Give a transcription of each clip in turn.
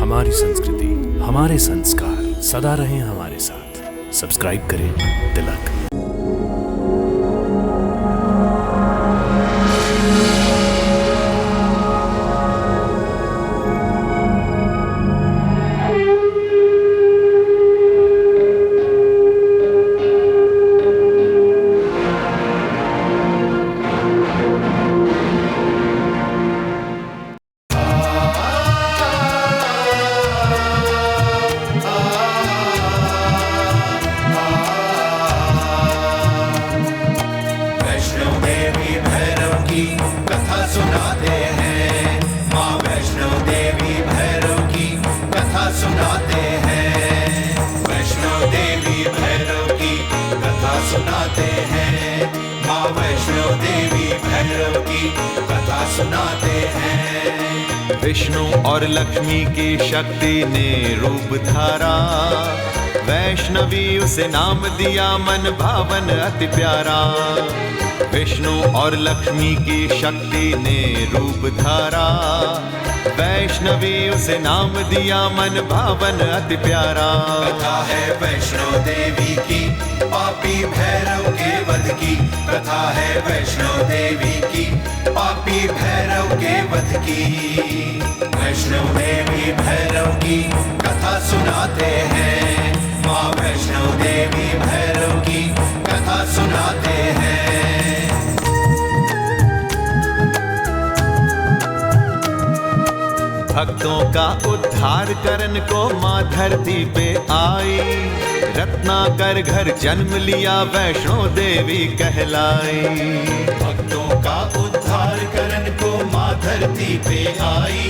हमारी संस्कृति, हमारे संस्कार सदा रहें हमारे साथ। सब्सक्राइब करें तिलक। कथा सुनाते हैं, माँ वैष्णो देवी भैरव की कथा सुनाते हैं। वैष्णो देवी भैरव की कथा सुनाते हैं, माँ वैष्णो देवी भैरव की कथा सुनाते हैं। विष्णु और लक्ष्मी की शक्ति ने रूप धारा, वैष्णवी उसे नाम दिया मन भावन अति प्यारा। विष्णु और लक्ष्मी की शक्ति ने रूप धारा, वैष्णवी उसे नाम दिया मन भावन अति प्यारा। कथा है वैष्णो देवी की पापी भैरव के वध की, कथा है वैष्णो देवी की पापी भैरव के वध की। वैष्णो देवी भैरव की कथा सुनाते हैं, माँ वैष्णो देवी भैरव की कथा सुनाते हैं। भक्तों का उद्धार करन को माँ धरती पे आई, रत्नाकर घर जन्म लिया वैष्णो देवी कहलाई। भक्तों का उद्धार करन को माँ धरती पे आई,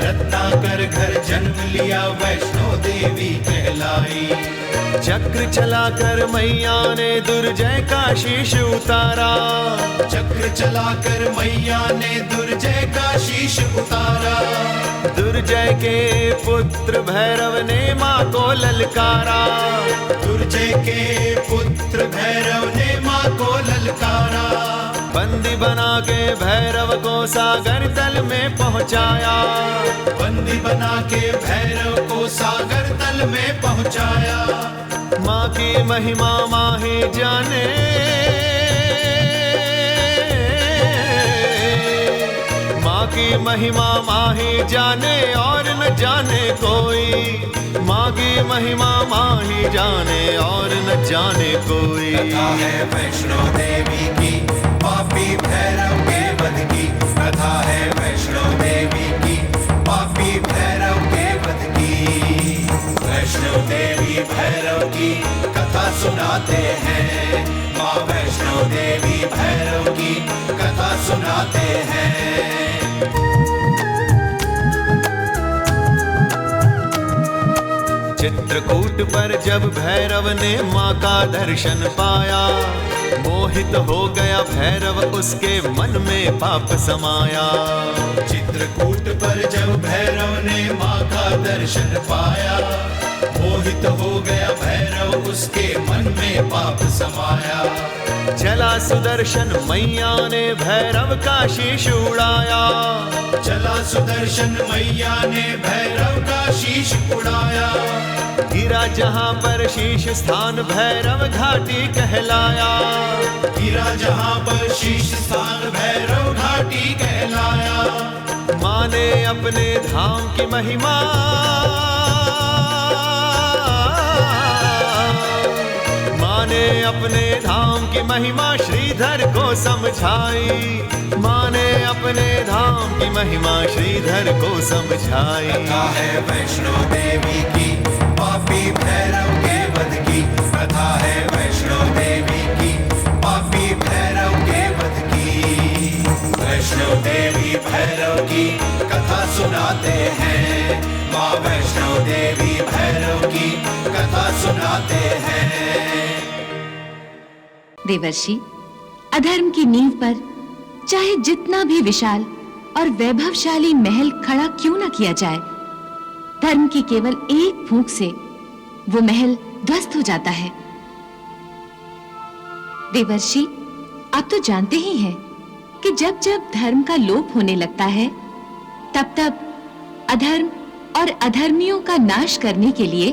रत्नाकर घर जन्म लिया वैष्णो देवी कहलाई। चक्र चलाकर मैया ने दुर्जय का शीश उतारा, चक्र चलाकर मैया ने दुर्जय का शीश उतारा। दुर्जय के पुत्र भैरव ने माँ को ललकारा, दुर्जय के पुत्र भैरव ने माँ को ललकारा। बंदी बना के भैरव को सागर तल में पहुँचाया, बंदी बना के भैरव को सागर तल में पहुँचाया। माँ की महिमा माँ ही जाने, माँ की महिमा माँ ही जाने और न जाने कोई। माँ की महिमा माँ ही जाने और न जाने कोई। कथा है वैष्णो देवी की पापी भैरव के वध की, कथा है वैष्णो देवी की पापी भैरव के वध की। वैष्णो देवी भैरव की कथा सुनाते हैं, माँ वैष्णो देवी भैरव की कथा सुनाते हैं। चित्रकूट पर जब भैरव ने माँ का दर्शन पाया, मोहित हो गया भैरव उसके मन में पाप समाया। चित्रकूट पर जब भैरव ने माँ का दर्शन पाया, मोहित हो गया भैरव उसके मन में पाप समाया। चला सुदर्शन मैया ने भैरव का शीश उड़ाया, चला सुदर्शन मैया ने भैरव का शीश उड़ाया। गिरा जहाँ पर शीश स्थान भैरव घाटी कहलाया, गिरा जहाँ पर शीश स्थान भैरव घाटी कहलाया। माँ ने अपने धाम की महिमा, माँ ने अपने धाम की महिमा श्रीधर को समझाई। माँ ने अपने धाम की महिमा श्रीधर को समझाई। कथा है वैष्णो देवी की पापी भैरव के वध की, कथा है वैष्णो देवी की पापी भैरव के वध की। वैष्णो देवी भैरव की कथा सुनाते हैं, माँ वैष्णो देवी भैरव की कथा सुनाते हैं। देवर्षि, अधर्म की नींव पर चाहे जितना भी विशाल और वैभवशाली महल खड़ा क्यों न किया जाए, धर्म की केवल एक फूंक से वो महल ध्वस्त हो जाता है। देवर्षि, आप तो जानते ही हैं कि जब जब धर्म का लोप होने लगता है, तब तब अधर्म और अधर्मियों का नाश करने के लिए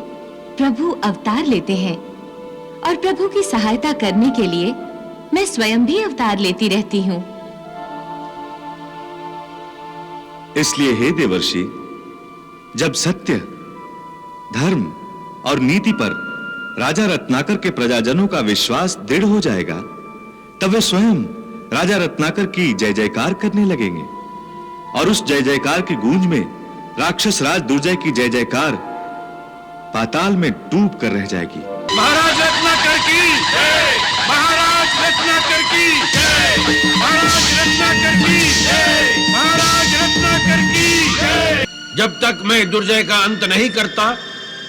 प्रभु अवतार लेते हैं, और प्रभु की सहायता करने के लिए मैं स्वयं भी अवतार लेती रहती हूँ। इसलिए हे देवर्षि, जब सत्य, धर्म और नीति पर राजा रत्नाकर के प्रजाजनों का विश्वास दृढ़ हो जाएगा, तब वे स्वयं राजा रत्नाकर की जय जयकार करने लगेंगे, और उस जय जयकार की गूंज में राक्षस राज दुर्जय की जय जयकार पाताल में डूब कर रह जाएगी। महाराज रत्नाकर की जय, महाराज रत्नाकर की जय, महाराज रत्नाकर की जय, महाराज रत्नाकर की जय। जब तक मैं दुर्जय का अंत नहीं करता,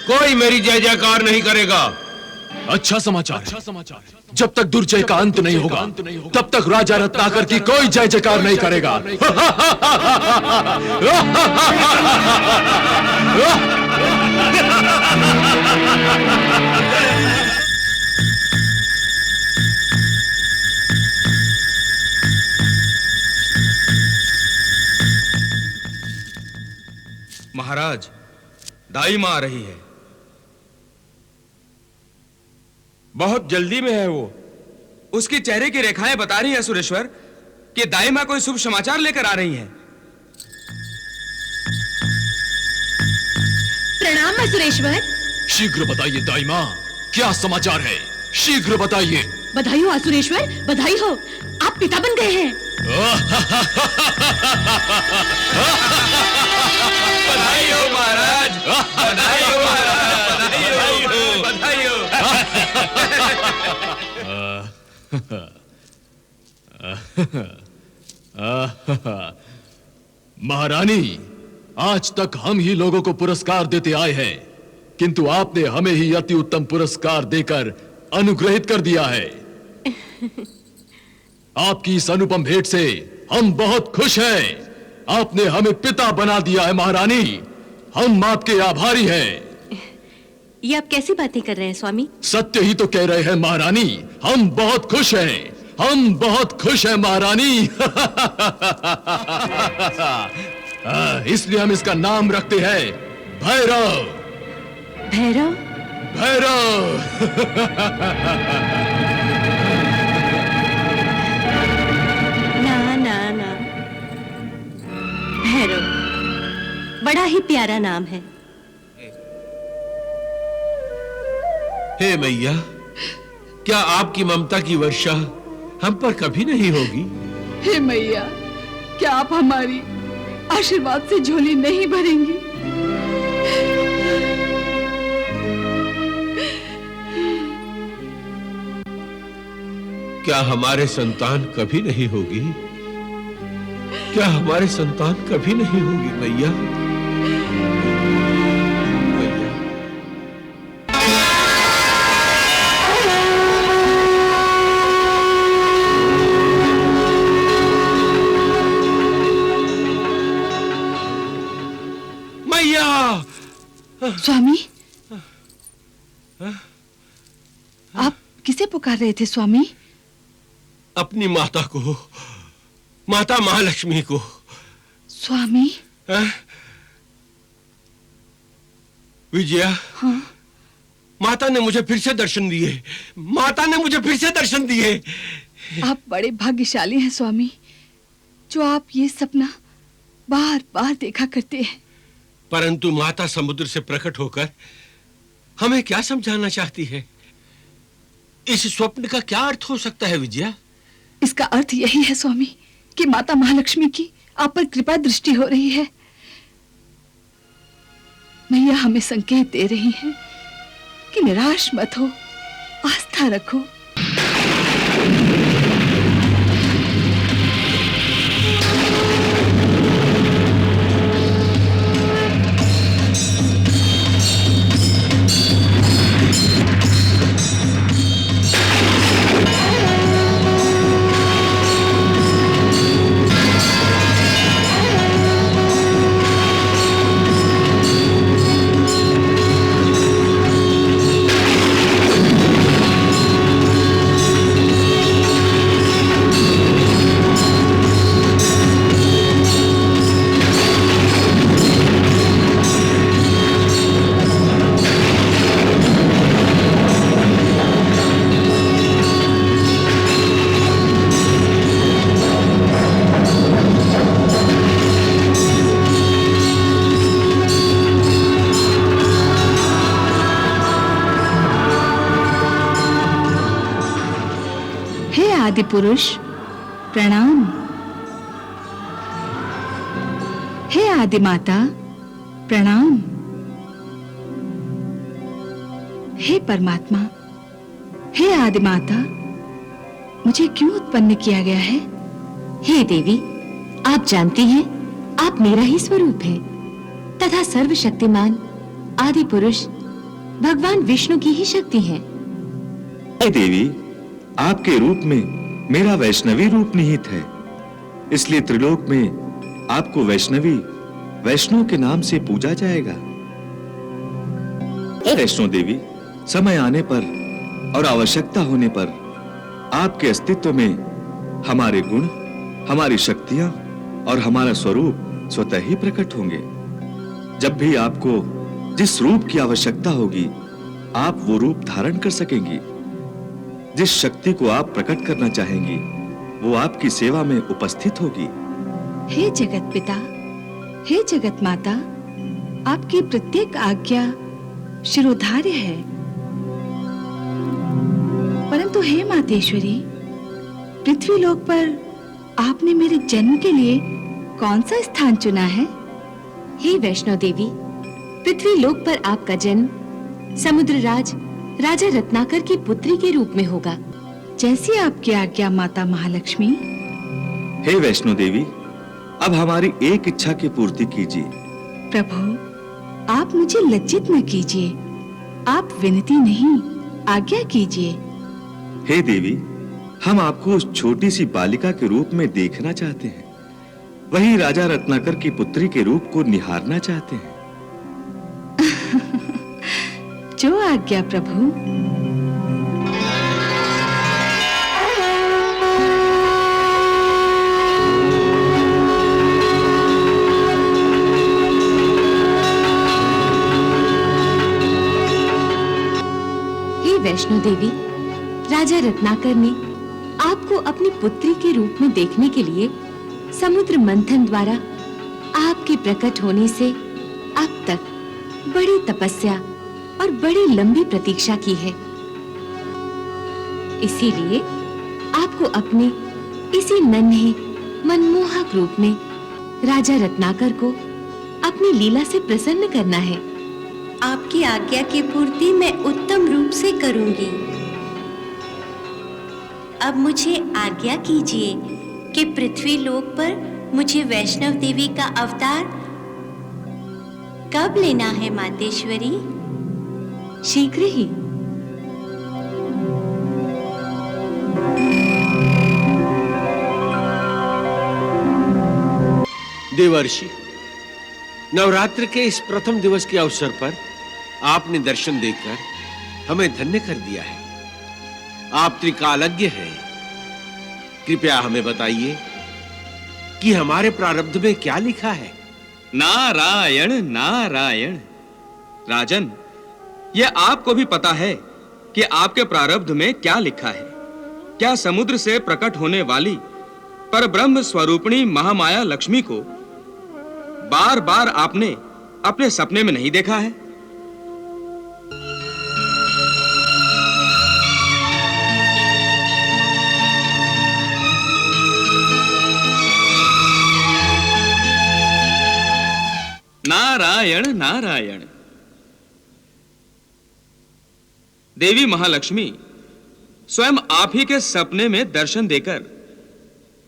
कोई मेरी जय जयकार नहीं करेगा। अच्छा समाचार है। जब तक दुर्जय का अंत नहीं होगा, तब तक राजा रत्नाकर की कोई जय जयकार नहीं करेगा। महाराज, दाई मां आ रही है। बहुत जल्दी में है वो। उसके चेहरे की रेखाएं बता रही है सुरेश्वर कि दाई मां कोई शुभ समाचार लेकर आ रही हैं। प्रणाम असुरेश्वर। शीघ्र बताइए दाई मां, क्या समाचार है? शीघ्र बताइए। बधाई हो असुरेश्वर, बधाई हो, आप पिता बन गए हैं। बधाई हो महाराज, बधाई हो महाराज, बधाई हो, बधाई हो। महारानी, आज तक हम ही लोगों को पुरस्कार देते आए हैं, किंतु आपने हमें ही अति उत्तम पुरस्कार देकर अनुग्रहित कर दिया है। आपकी इस अनुपम भेंट से हम बहुत खुश हैं। आपने हमें पिता बना दिया है महारानी, हम आपके आभारी हैं। ये आप कैसी बातें कर रहे हैं स्वामी? सत्य ही तो कह रहे हैं महारानी, हम बहुत खुश हैं, हम बहुत खुश हैं महारानी। इसलिए हम इसका नाम रखते हैं भैरव। भैरव? भैरव। ना ना ना, भैरव बड़ा ही प्यारा नाम है। हे मैया, क्या आपकी ममता की वर्षा हम पर कभी नहीं होगी? हे मैया, क्या आप हमारी आशीर्वाद से झोली नहीं भरेंगी? क्या हमारे संतान कभी नहीं होगी? क्या हमारे संतान कभी नहीं होगी मैया? स्वामी, आप किसे पुकार रहे थे स्वामी? अपनी माता को, माता महालक्ष्मी को। स्वामी? विजया, हाँ? माता ने मुझे फिर से दर्शन दिए, माता ने मुझे फिर से दर्शन दिए। आप बड़े भाग्यशाली हैं स्वामी, जो आप ये सपना बार बार देखा करते हैं। परंतु माता समुद्र से प्रकट होकर हमें क्या समझाना चाहती है? इस स्वप्न का क्या अर्थ हो सकता है विजया? इसका अर्थ यही है स्वामी कि माता महालक्ष्मी की आप पर कृपा दृष्टि हो रही है। मैया हमें संकेत दे रही हैं कि निराश मत हो, आस्था रखो। आदि पुरुष प्रणाम। हे आदि माता प्रणाम। हे परमात्मा, हे आदि माता, मुझे क्यों उत्पन्न किया गया है? हे देवी, आप जानती हैं आप मेरा ही स्वरूप है तथा सर्वशक्तिमान आदि पुरुष भगवान विष्णु की ही शक्ति है। हे देवी, आपके रूप में मेरा वैष्णवी रूप निहित है, इसलिए त्रिलोक में आपको वैष्णवी वैष्णो के नाम से पूजा जाएगा। वैष्णो देवी, समय आने पर और आवश्यकता होने पर आपके अस्तित्व में हमारे गुण, हमारी शक्तियां और हमारा स्वरूप स्वतः ही प्रकट होंगे। जब भी आपको जिस रूप की आवश्यकता होगी, आप वो रूप धारण कर सकेंगी। जिस शक्ति को आप प्रकट करना चाहेंगी, वो आपकी सेवा में उपस्थित होगी। हे जगत पिता, हे जगत माता, आपकी प्रत्येक आज्ञा शिरोधार्य है। परंतु हे मातेश्वरी, पृथ्वी लोक पर आपने मेरे जन्म के लिए कौन सा स्थान चुना है? हे वैष्णो देवी, पृथ्वी लोक पर आपका जन्म समुद्रराज राजा रत्नाकर की पुत्री के रूप में होगा। जैसी आपकी आज्ञा माता महालक्ष्मी। हे वैष्णो देवी, अब हमारी एक इच्छा की पूर्ति कीजिए। प्रभु, आप मुझे लज्जित न कीजिए, आप विनती नहीं, आज्ञा कीजिए। हे देवी, हम आपको उस छोटी सी बालिका के रूप में देखना चाहते हैं, वही राजा रत्नाकर की पुत्री के रूप को निहारना चाहते हैं। जो आज्ञा प्रभु। हे वैष्णो देवी, राजा रत्नाकर ने आपको अपनी पुत्री के रूप में देखने के लिए समुद्र मंथन द्वारा आपके प्रकट होने से अब तक बड़ी तपस्या और बड़ी लंबी प्रतीक्षा की है। इसीलिए आपको अपने इसी नन्हे मनमोहक रूप में राजा रत्नाकर को अपनी लीला से प्रसन्न करना है। आपकी आज्ञा की पूर्ति मैं उत्तम रूप से करूंगी। अब मुझे आज्ञा कीजिए कि पृथ्वी लोक पर मुझे वैष्णव देवी का अवतार कब लेना है मातेश्वरी? शीघ्र ही। देवर्षि, नवरात्र के इस प्रथम दिवस के अवसर पर आपने दर्शन देकर हमें धन्य कर दिया है। आप त्रिकालज्ञ हैं। कृपया हमें बताइए कि हमारे प्रारब्ध में क्या लिखा है। नारायण नारायण। राजन, यह आपको भी पता है कि आपके प्रारब्ध में क्या लिखा है। क्या समुद्र से प्रकट होने वाली परब्रह्म स्वरूपिणी महामाया लक्ष्मी को बार बार आपने अपने सपने में नहीं देखा है? नारायण नारायण। देवी महालक्ष्मी स्वयं आप ही के सपने में दर्शन देकर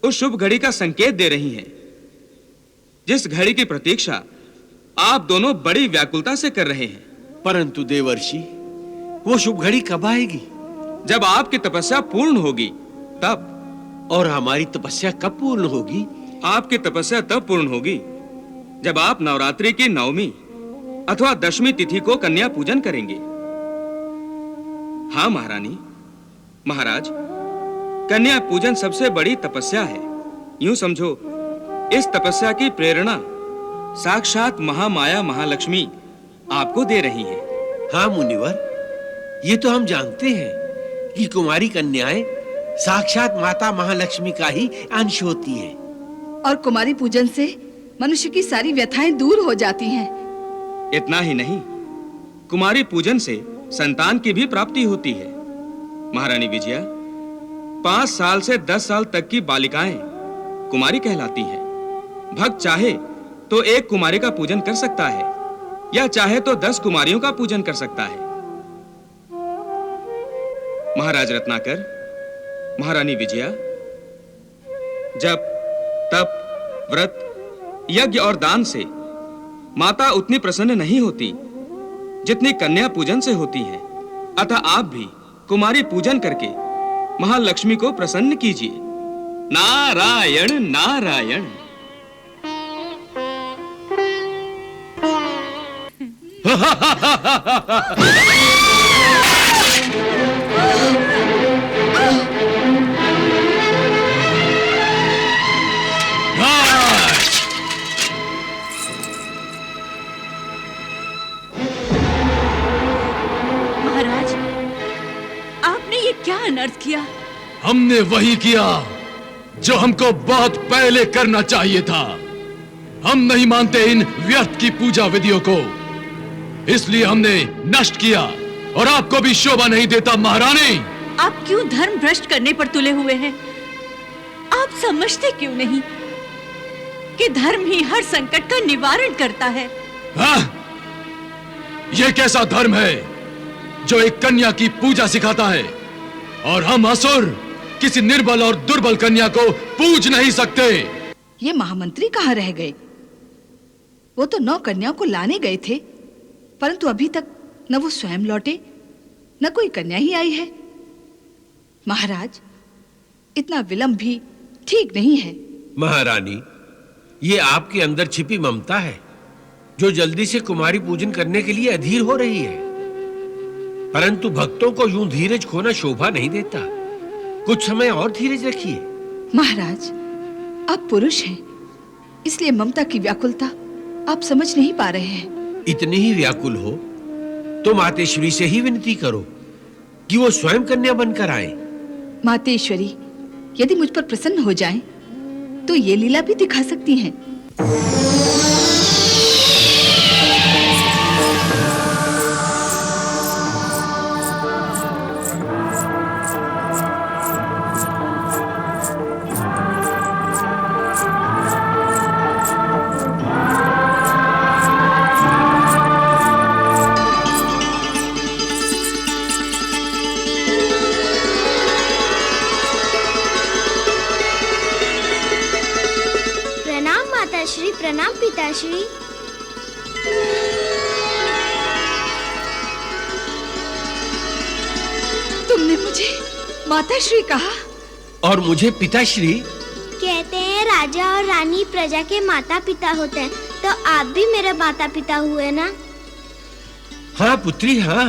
उस शुभ घड़ी का संकेत दे रही हैं, जिस घड़ी की प्रतीक्षा आप दोनों बड़ी व्याकुलता से कर रहे हैं। परंतु देवर्षि, वो शुभ घड़ी कब आएगी? जब आपकी तपस्या पूर्ण होगी तब। और हमारी तपस्या कब पूर्ण होगी? आपकी तपस्या तब पूर्ण होगी जब आप नवरात्रि की नवमी अथवा दशमी तिथि को कन्या पूजन करेंगे। हाँ महारानी, महाराज, कन्या पूजन सबसे बड़ी तपस्या है। यूं समझो, इस तपस्या की प्रेरणा साक्षात महामाया महालक्ष्मी आपको दे रही हैं। हाँ मुनिवर, ये तो हम जानते हैं कि कुमारी कन्याएं साक्षात माता महालक्ष्मी का ही अंश होती हैं। और कुमारी पूजन से मनुष्य की सारी व्यथाएं दूर हो जाती हैं। इतना ही नहीं, कुमारी पूजन से संतान की भी प्राप्ति होती है। महारानी विजया, 5 साल से 10 साल तक की बालिकाएं कुमारी कहलाती हैं। भक्त चाहे तो एक कुमारी का पूजन कर सकता है या चाहे तो 10 कुमारियों का पूजन कर सकता है। महाराज रत्नाकर, महारानी विजया, जप, तप, व्रत, यज्ञ और दान से माता उतनी प्रसन्न नहीं होती जितनी कन्या पूजन से होती है। अतः आप भी कुमारी पूजन करके महालक्ष्मी को प्रसन्न कीजिए। नारायण नारायण। महाराज, आपने ये क्या अनर्थ किया? हमने वही किया जो हमको बहुत पहले करना चाहिए था। हम नहीं मानते इन व्यर्थ की पूजा विधियों को, इसलिए हमने नष्ट किया और आपको भी शोभा नहीं देता। महारानी, आप क्यों धर्म भ्रष्ट करने पर तुले हुए हैं? आप समझते क्यों नहीं कि धर्म ही हर संकट का निवारण करता है? हाँ? यह कैसा धर्म है जो एक कन्या की पूजा सिखाता है और हम असुर किसी निर्बल और दुर्बल कन्या को पूज नहीं सकते? ये महामंत्री कहाँ रह गए? वो तो 9 कन्याओं को लाने गए थे, परंतु अभी तक न वो स्वयं लौटे न कोई कन्या ही आई है। महाराज, इतना विलंब भी ठीक नहीं है। महारानी, ये आपके अंदर छिपी ममता है जो जल्दी से कुमारी पूजन करने के लिए अधीर हो रही है। परंतु भक्तों को यूं धीरज खोना शोभा नहीं देता। कुछ समय और धीरज रखिए। महाराज, आप पुरुष हैं, इसलिए ममता की व्याकुलता आप समझ नहीं पा रहे हैं। इतनी ही व्याकुल हो तो मातेश्वरी से ही विनती करो कि वो स्वयं कन्या बनकर आए। मातेश्वरी यदि मुझ पर प्रसन्न हो जाएं, तो ये लीला भी दिखा सकती हैं। प्रणाम पिताश्री। तुमने मुझे माताश्री कहा और मुझे पिताश्री? कहते हैं राजा और रानी प्रजा के माता पिता होते हैं, तो आप भी मेरे माता पिता हुए ना? हाँ पुत्री, हाँ।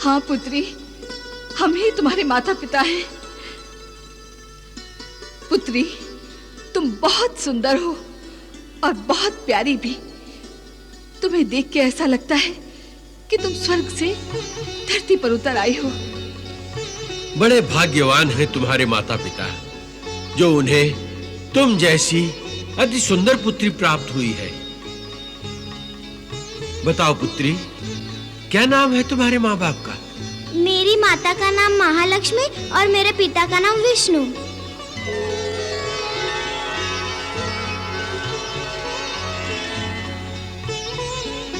हाँ पुत्री, हम ही तुम्हारे माता पिता हैं। पुत्री, तुम बहुत सुंदर हो और बहुत प्यारी भी। तुम्हें देख के ऐसा लगता है कि तुम स्वर्ग से धरती पर उतर आई हो। बड़े भाग्यवान हैं तुम्हारे माता पिता जो उन्हें तुम जैसी अति सुंदर पुत्री प्राप्त हुई है। बताओ पुत्री, क्या नाम है तुम्हारे माँ बाप का? मेरी माता का नाम महालक्ष्मी और मेरे पिता का नाम विष्णु।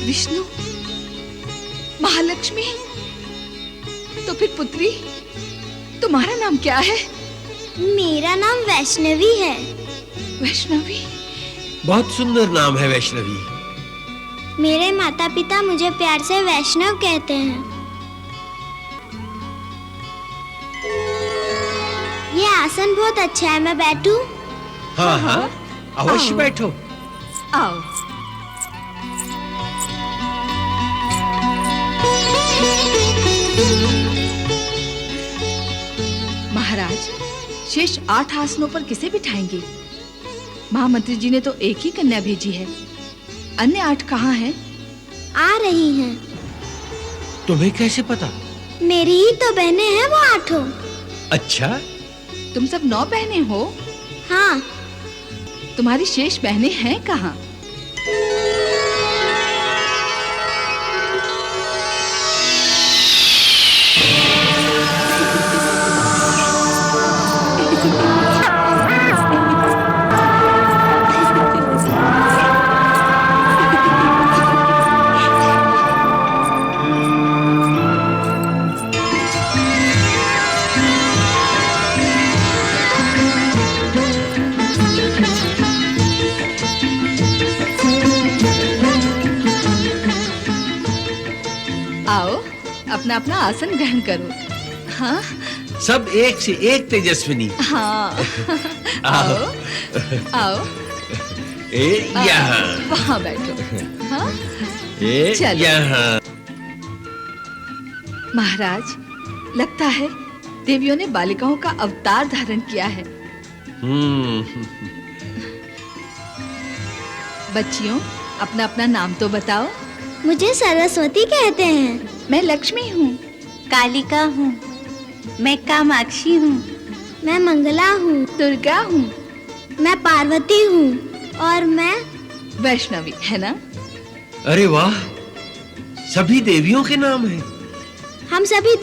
विष्णु, महालक्ष्मी, तो फिर पुत्री तुम्हारा नाम क्या है? मेरा नाम वैष्णवी है। वैष्णवी? बहुत सुंदर नाम है वैष्णवी। मेरे माता पिता मुझे प्यार से वैष्णव कहते हैं। ये आसन बहुत अच्छा है, मैं बैठूं? हाँ हाँ, अवश्य बैठो। आओ। महाराज, शेष 8 आसनों पर किसे बिठाएंगे? महामंत्री जी ने तो एक ही कन्या भेजी है, अन्य 8 कहाँ हैं? आ रही हैं। तुम्हें कैसे पता? मेरी ही तो बहनें हैं वो 8। अच्छा, तुम सब 9 बहनें हो? हाँ। तुम्हारी शेष बहनें हैं कहाँ? आओ, अपना अपना आसन ग्रहण करो। हाँ सब एक से एक तेजस्विनी। हाँ आओ आओ, यहाँ वहाँ बैठो। हाँ चलो। यहाँ। महाराज, लगता है देवियों ने बालिकाओं का अवतार धारण किया है। बच्चियों, अपना अपना नाम तो बताओ। मुझे सरस्वती कहते हैं। मैं लक्ष्मी हूँ। कालिका हूँ। मैं कामाक्षी हूँ। मैं मंगला हूँ। दुर्गा हूँ। मैं पार्वती हूँ। और मैं वैष्णवी, है ना? अरे वाह, सभी देवियों के नाम हैं। हम सभी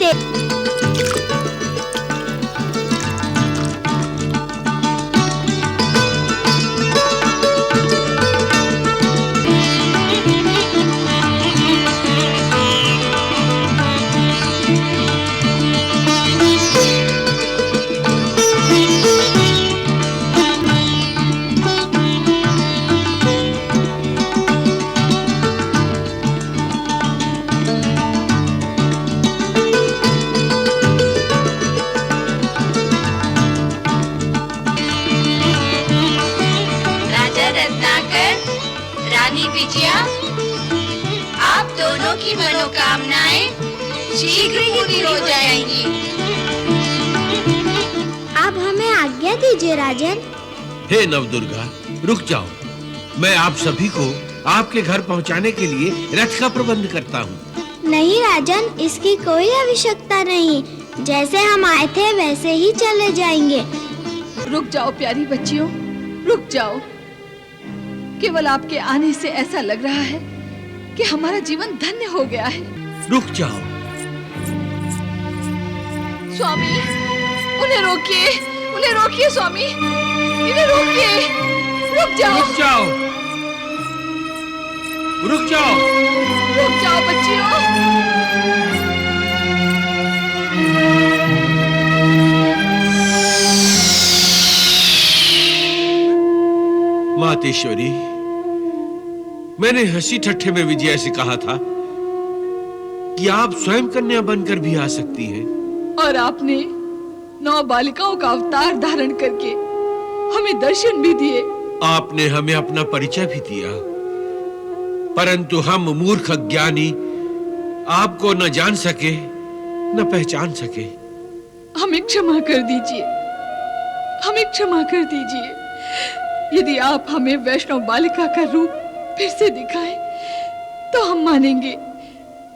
आप दोनों की मनोकामनाएं शीघ्र ही पूरी हो जाएंगी। आप हमें आज्ञा दीजिए राजन। हे नवदुर्गा, रुक जाओ। मैं आप सभी को आपके घर पहुंचाने के लिए रथ का प्रबंध करता हूँ। नहीं राजन, इसकी कोई आवश्यकता नहीं। जैसे हम आए थे वैसे ही चले जाएंगे। रुक जाओ प्यारी बच्चियों, रुक जाओ। केवल आपके आने से ऐसा लग रहा है कि हमारा जीवन धन्य हो गया है। रुक जाओ। स्वामी, उन्हें रोकिए, उन्हें रोकिए स्वामी, इन्हें रोकिए। रुक जाओ, रुक जाओ, रुक जाओ, रुक जाओ बच्चियों। मातेश्वरी, मैंने हंसी ठट्ठे में विजया से कहा था कि आप स्वयं कन्या बनकर भी आ सकती हैं। और आपने 9 बालिकाओं का अवतार धारण करके हमें दर्शन भी दिए। आपने हमें अपना परिचय भी दिया, परंतु हम मूर्ख ज्ञानी आपको न जान सके न पहचान सके। हमें क्षमा कर दीजिए, हमें क्षमा कर दीजिए। यदि आप हमें वैष्णव बालिका का रूप फिर से दिखाएं, तो हम मानेंगे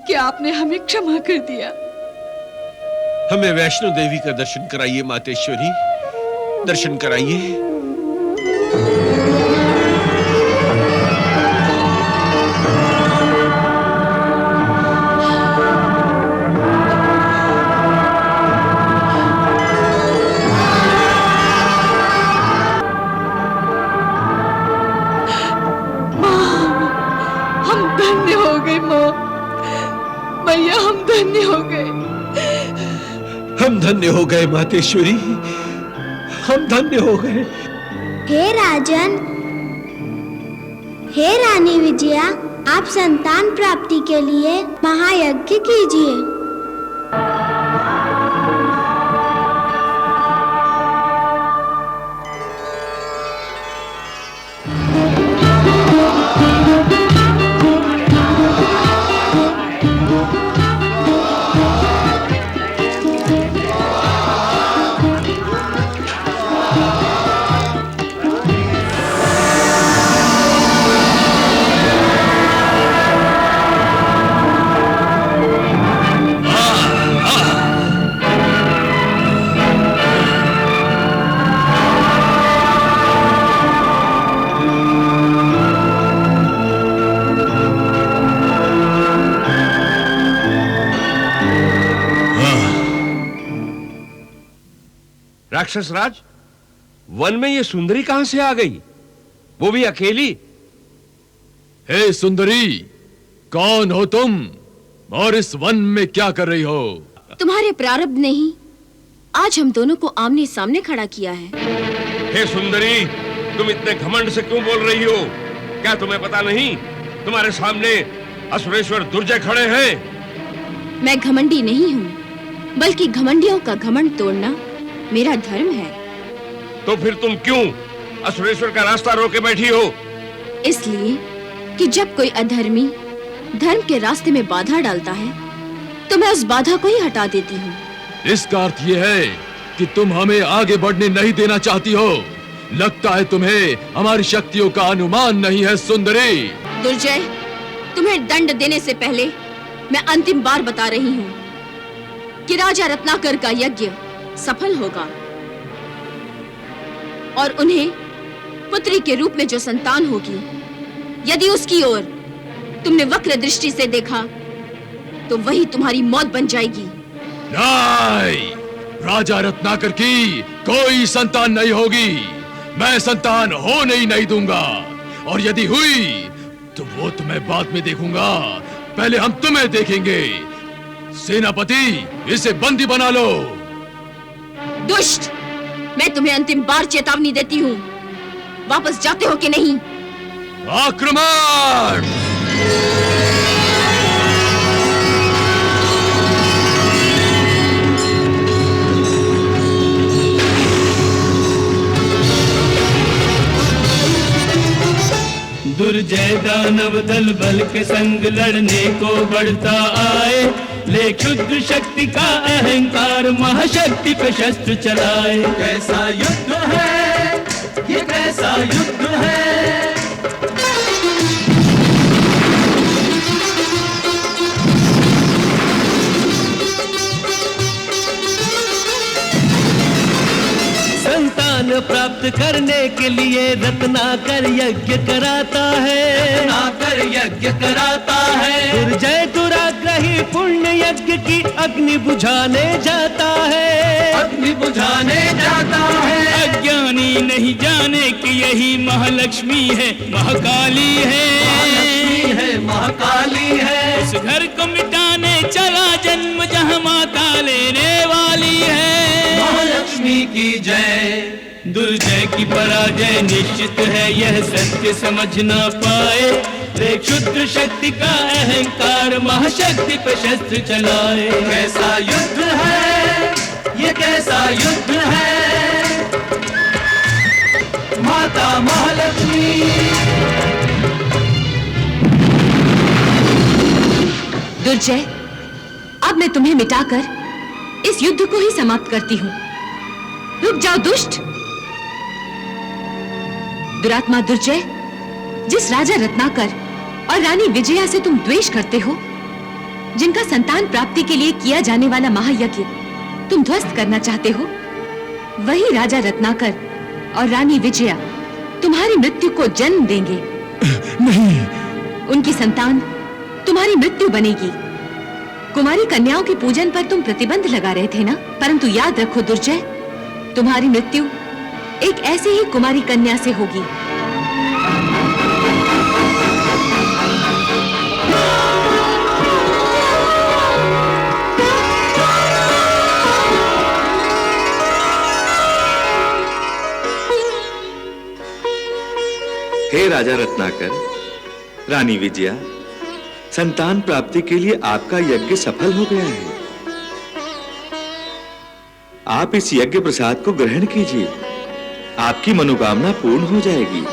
कि आपने हमें क्षमा कर दिया। हमें वैष्णो देवी का दर्शन कराइए मातेश्वरी, दर्शन कराइए। मैया, हम धन्य हो गए। हम धन्य हो गए मातेश्वरी, हम धन्य हो गए। हे राजन, हे रानी विजया, आप संतान प्राप्ति के लिए महायज्ञ कीजिए। राक्षस राज, वन में ये सुंदरी कहां से आ गई, वो भी अकेली? हे सुंदरी, कौन हो तुम और इस वन में क्या कर रही हो? तुम्हारे प्रारब्ध ने ही आज हम दोनों को आमने सामने खड़ा किया है। हे सुंदरी, तुम इतने घमंड से क्यों बोल रही हो? क्या तुम्हें पता नहीं तुम्हारे सामने असुरेश्वर दुर्जय खड़े हैं? मैं घमंडी नहीं हूँ, बल्कि घमंडियों का घमंड तोड़ना मेरा धर्म है। तो फिर तुम क्यों असुरेश्वर का रास्ता रोके बैठी हो? इसलिए कि जब कोई अधर्मी धर्म के रास्ते में बाधा डालता है तो मैं उस बाधा को ही हटा देती हूँ। इसका अर्थ ये है कि तुम हमें आगे बढ़ने नहीं देना चाहती हो। लगता है तुम्हें हमारी शक्तियों का अनुमान नहीं है सुंदरी। दुर्जय, तुम्हें दंड देने से पहले मैं अंतिम बार बता रही हूँ कि राजा रत्नाकर का यज्ञ सफल होगा और उन्हें पुत्री के रूप में जो संतान होगी, यदि उसकी ओर तुमने वक्र दृष्टि से देखा तो वही तुम्हारी मौत बन जाएगी। नहीं, राजा रत्नाकर की कोई संतान नहीं होगी। मैं संतान होने ही नहीं दूंगा, और यदि हुई तो वो तुम्हें बाद में देखूंगा। पहले हम तुम्हें देखेंगे। सेनापति, इसे बंदी बना लो। दुष्ट, मैं तुम्हें अंतिम बार चेतावनी देती हूँ, वापस जाते हो कि नहीं? आक्रमण! दुर्जय दानव दल बल के संग लड़ने को बढ़ता आए, ले क्षुद्र शक्ति का अहंकार महाशक्ति पे शस्त्र चलाए। कैसा युद्ध है ये, कैसा युद्ध है। संतान प्राप्त करने के लिए रत्नाकर यज्ञ कराता है, रत्नाकर यज्ञ कराता है। दुर्जय दुराग्रही पुण्य यज्ञ की अग्नि बुझाने जाता है, अग्नि बुझाने जाता है। अज्ञानी नहीं जाने कि यही महालक्ष्मी है, महाकाली है, महालक्ष्मी है, महाकाली है। उस घर को मिटाने चला जन्म जहाँ माता लेने वाली है। महालक्ष्मी की जय। दुर्जय की पराजय निश्चित है, यह सत्य समझ ना पाए, रे क्षुद्र शक्ति का अहंकार महाशक्ति पे शस्त्र चलाए। कैसा युद्ध है ये, कैसा युद्ध है। माता महालक्ष्मी। दुर्जय, अब मैं तुम्हें मिटाकर इस युद्ध को ही समाप्त करती हूँ। रुक जाओ दुष्ट। दुरात्मा दुर्जय, जिस राजा रत्नाकर और रानी विजया से तुम द्वेष करते हो, जिनका संतान प्राप्ति के लिए किया जाने वाला महायज्ञ तुम ध्वस्त करना चाहते हो, वही राजा रत्नाकर और रानी विजया तुम्हारी मृत्यु को जन्म देंगे। नहीं, उनकी संतान तुम्हारी मृत्यु बनेगी। कुमारी कन्याओं के पूजन पर तुम प्रतिबंध लगा रहे थे ना, परंतु याद रखो दुर्जय, तुम्हारी मृत्यु एक ऐसी ही कुमारी कन्या से होगी। हे राजा रत्नाकर, रानी विजया, संतान प्राप्ति के लिए आपका यज्ञ सफल हो गया है। आप इस यज्ञ प्रसाद को ग्रहण कीजिए, आपकी मनोकामना पूर्ण हो जाएगी।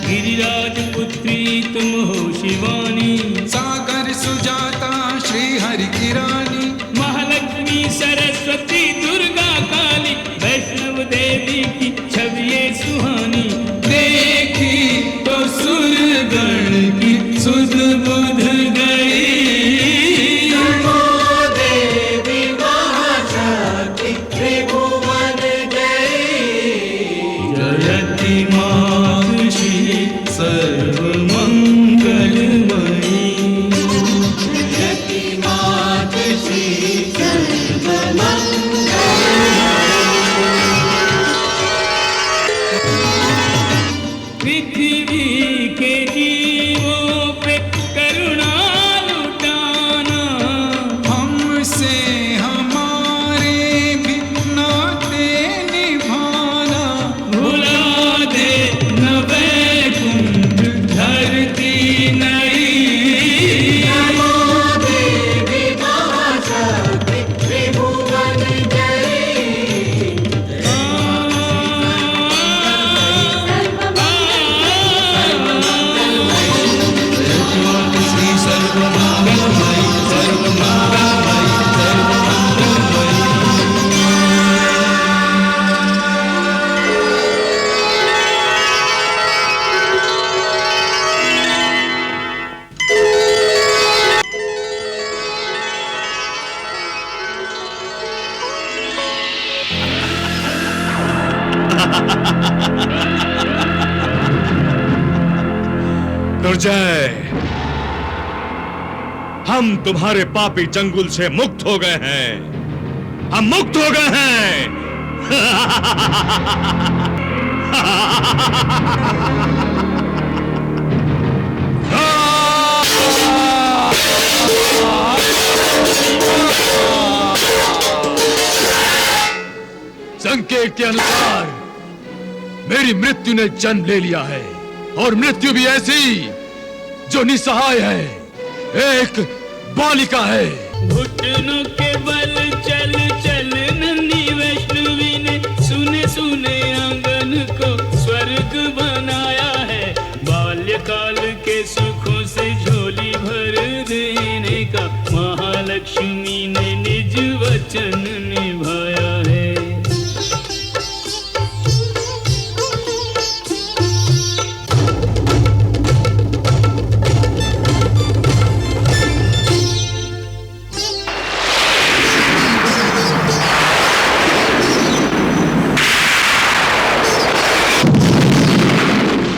गिरिराज पुत्री तुम हो शिवानी, दुर्जय, हम तुम्हारे पापी चंगुल से मुक्त हो गए हैं। हम मुक्त हो गए हैं। संकेत के अनुसार मेरी मृत्यु ने जन्म ले लिया है, और मृत्यु भी ऐसी जो निसहाय है, एक बालिका है। घुटनों के बल चल चल नन्ही वैष्णवी ने सुने सुने आंगन को स्वर्ग बनाया है। बाल्यकाल के सुखों से झोली भर देने का महालक्ष्मी ने निज वचन निभाया है।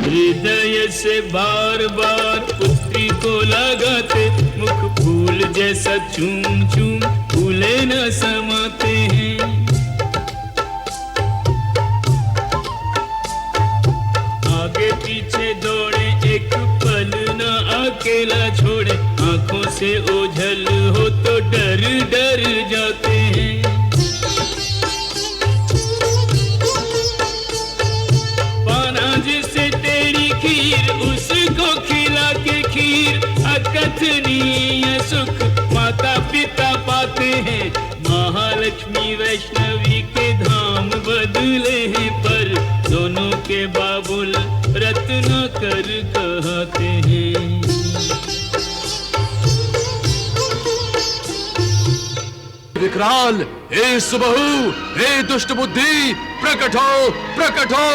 हृदय से बार बार पुत्री को लगाते, मुख फूल जैसा चूम चूम फूले न समाते हैं। आगे पीछे दौड़े एक पल न अकेला छोड़े, आंखों से ओझल हो तो डर डर जाते हैं। जिसे तेरी खीर उसको खिला के खीर, अकथनीय सुख माता पिता पाते हैं। महालक्ष्मी वैष्णवी के धाम बदले हैं, पर दोनों के बाबुल रत्न कर कहते हैं। विकराल, हे सुबहू, हे दुष्ट बुद्धि, प्रकट हो, प्रकट हो।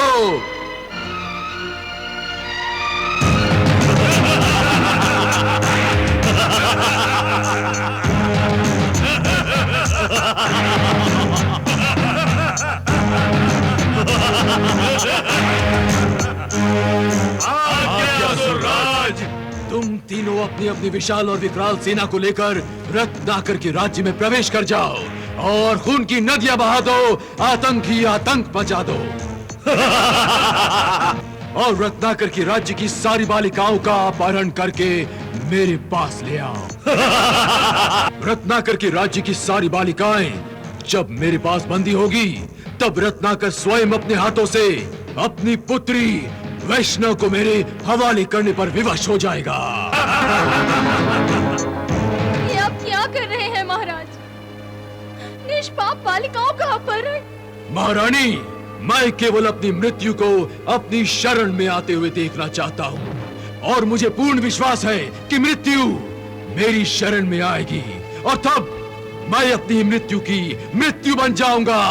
तुम तीनों अपनी अपनी विशाल और विकराल सेना को लेकर रत्नाकर के राज्य में प्रवेश कर जाओ और खून की नदियां बहा दो, आतंकी आतंक मचा दो। और रत्नाकर के राज्य की सारी बालिकाओं का अपहरण करके मेरे पास ले आओ। रत्नाकर के राज्य की सारी बालिकाएं जब मेरे पास बंदी होगी, तब रत्नाकर स्वयं अपने हाथों से अपनी पुत्री वैष्णव को मेरे हवाले करने पर विवश हो जाएगा। ये आप क्या कर रहे हैं महाराज? निष्पाप बालिकाओं का अपहरण। महारानी, मैं केवल अपनी मृत्यु को अपनी शरण में आते हुए देखना चाहता हूँ, और मुझे पूर्ण विश्वास है कि मृत्यु मेरी शरण में आएगी, और तब मैं अपनी मृत्यु की मृत्यु बन जाऊंगा।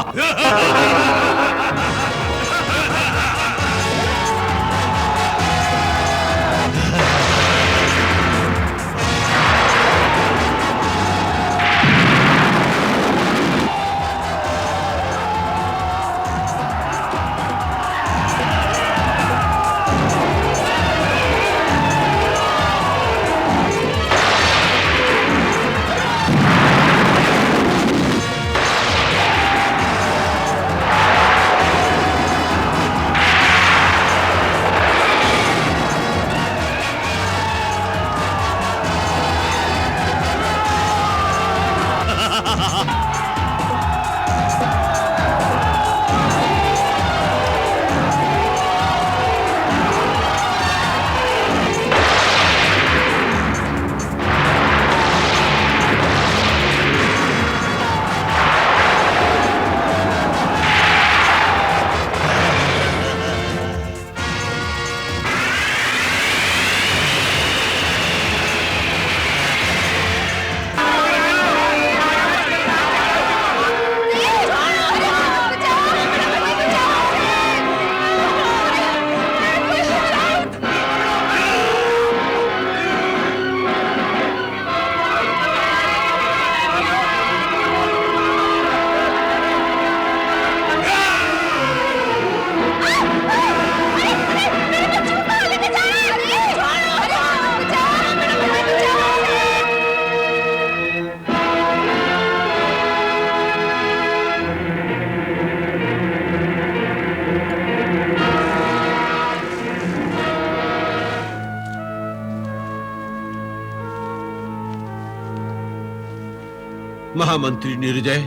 महामंत्री निर्दय,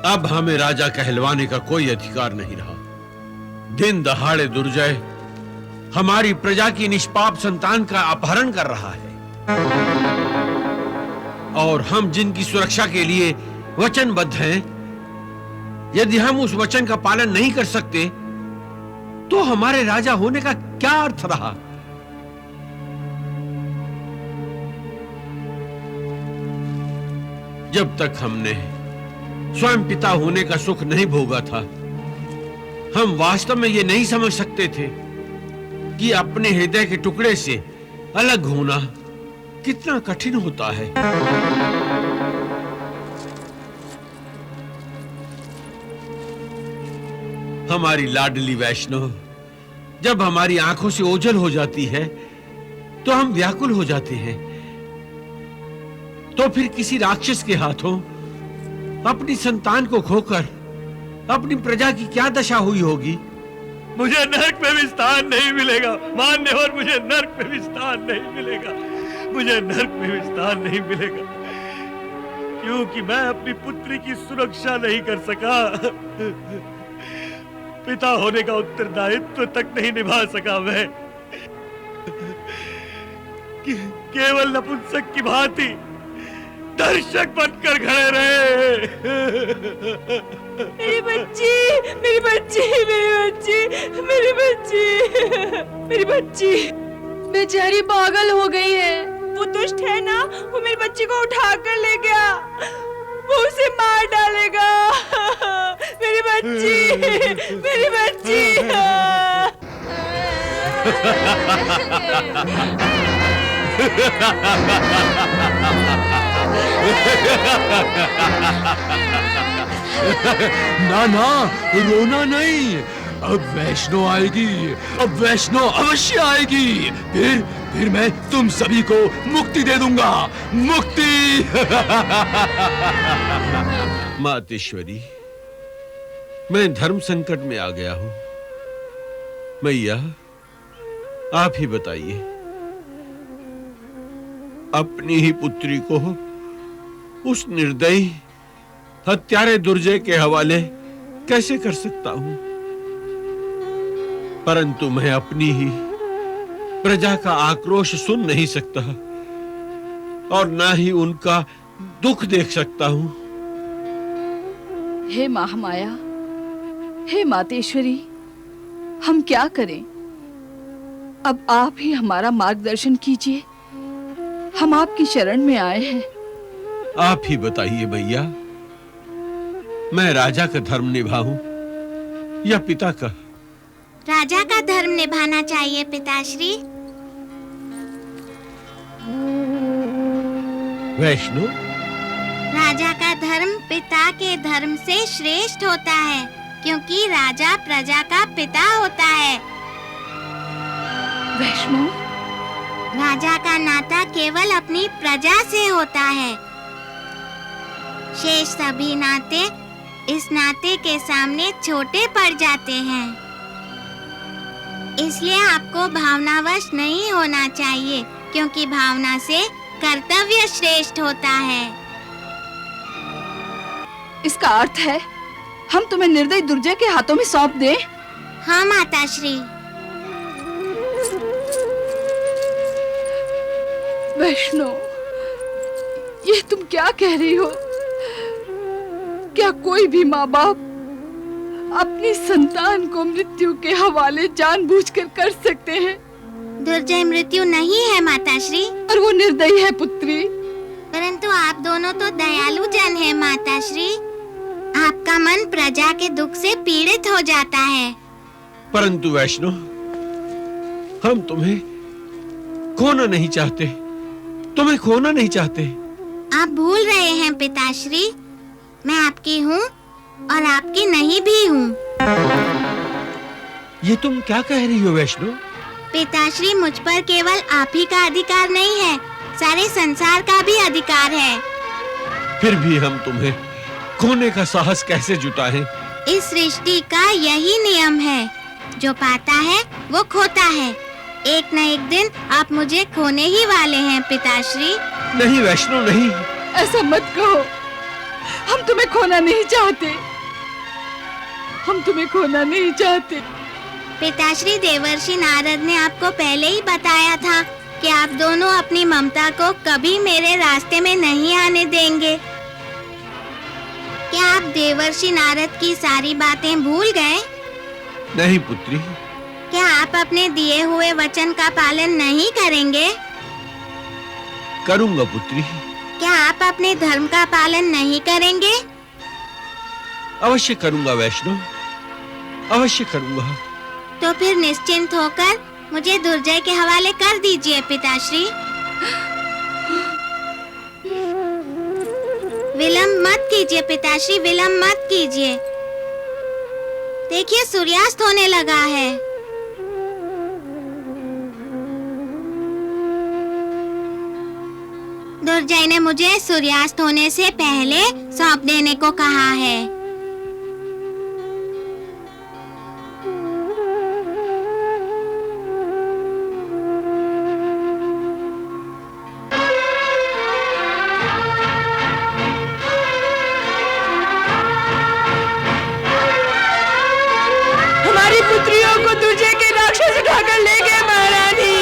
अब हमें राजा कहलवाने का कोई अधिकार नहीं रहा। दिन दहाड़े दुर्जय हमारी प्रजा की निष्पाप संतान का अपहरण कर रहा है, और हम जिनकी सुरक्षा के लिए वचनबद्ध हैं, यदि हम उस वचन का पालन नहीं कर सकते तो हमारे राजा होने का क्या अर्थ रहा? जब तक हमने स्वयं पिता होने का सुख नहीं भोगा था, हम वास्तव में ये नहीं समझ सकते थे कि अपने हृदय के टुकड़े से अलग होना कितना कठिन होता है। हमारी लाडली वैष्णव जब हमारी आंखों से ओझल हो जाती है तो हम व्याकुल हो जाते हैं। तो फिर किसी राक्षस के हाथों अपनी संतान को खोकर अपनी प्रजा की क्या दशा हुई होगी? मुझे नरक में भी स्थान नहीं मिलेगा मान्यवर, मुझे नरक में भी स्थान नहीं मिलेगा, मुझे नरक में भी स्थान नहीं मिलेगा, क्योंकि मैं अपनी पुत्री की सुरक्षा नहीं कर सका, पिता होने का उत्तरदायित्व तक नहीं निभा सका। मैं केवल नपुंसक की भांति दर्शक बनकर खड़े रहे। मेरी बच्ची, मेरी बच्ची, मेरी बच्ची, मेरी बच्ची, मेरी बच्ची बेचारी पागल हो गई है। वो दुष्ट है ना, वो मेरी बच्ची को उठा कर ले गया, वो उसे मार डालेगा। मेरी बच्ची, मेरी बच्ची। ना ना, रोना नहीं, अब वैष्णो आएगी, अब वैष्णो अवश्य आएगी। फिर मैं तुम सभी को मुक्ति दे दूंगा, मुक्ति। मातेश्वरी, मैं धर्म संकट में आ गया हूं। मैया, आप ही बताइए, अपनी ही पुत्री को उस निर्दयी हत्यारे दुर्जय के हवाले कैसे कर सकता हूं? परंतु मैं अपनी ही प्रजा का आक्रोश सुन नहीं सकता और ना ही उनका दुख देख सकता हूं। हे महामाया, हे मातेश्वरी, हम क्या करें? अब आप ही हमारा मार्गदर्शन कीजिए, हम आपकी शरण में आए हैं। आप ही बताइए भैया, मैं राजा का धर्म निभाऊं या पिता का? राजा का धर्म निभाना चाहिए पिताश्री। वैष्णो, राजा का धर्म पिता के धर्म से श्रेष्ठ होता है, क्योंकि राजा प्रजा का पिता होता है। वैष्णो, राजा का नाता केवल अपनी प्रजा से होता है, शेष सभी नाते इस नाते के सामने छोटे पड़ जाते हैं। इसलिए आपको भावनावश नहीं होना चाहिए, क्योंकि भावना से कर्तव्य श्रेष्ठ होता है। इसका अर्थ है हम तुम्हें निर्दयी दुर्जय के हाथों में सौंप दें? हाँ माताश्री। वैष्णो, ये तुम क्या कह रही हो? क्या कोई भी माँ बाप अपनी संतान को मृत्यु के हवाले जानबूझकर कर सकते हैं? दुर्जय मृत्यु नहीं है माताश्री। और वो निर्दयी है पुत्री। परंतु आप दोनों तो दयालु जन हैं माताश्री। आपका मन प्रजा के दुख से पीड़ित हो जाता है। परंतु वैष्णो, हम तुम्हें खोना नहीं चाहते, तुम्हें खोना नहीं चाहते। आप भूल रहे हैं पिताश्री, मैं आपकी हूँ और आपकी नहीं भी हूँ। ये तुम क्या कह रही हो वैष्णो? पिताश्री, मुझ पर केवल आप ही का अधिकार नहीं है, सारे संसार का भी अधिकार है। फिर भी हम तुम्हें खोने का साहस कैसे जुटाएं? इस सृष्टि का यही नियम है, जो पाता है वो खोता है, एक न एक दिन आप मुझे खोने ही वाले हैं पिताश्री। नहीं वैष्णो नहीं, ऐसा मत कहो। हम तुम्हें खोना नहीं चाहते, हम तुम्हें खोना नहीं चाहते। पिताश्री, देवर्षि नारद ने आपको पहले ही बताया था कि आप दोनों अपनी ममता को कभी मेरे रास्ते में नहीं आने देंगे। क्या आप देवर्षि नारद की सारी बातें भूल गए? नहीं पुत्री। क्या आप अपने दिए हुए वचन का पालन नहीं करेंगे? करूंगा पुत्री। क्या आप अपने धर्म का पालन नहीं करेंगे? अवश्य करूंगा वैष्णो, अवश्य करूंगा। तो फिर निश्चिंत होकर मुझे दुर्जय के हवाले कर दीजिए पिताश्री। विलंब मत कीजिए पिताश्री, विलंब मत कीजिए। देखिए सूर्यास्त होने लगा है। दुर्जय ने मुझे सूर्यास्त होने से पहले सौंप देने को कहा है। हमारी पुत्रियों को दुर्जय के राक्षस उठाकर ले गए महारानी।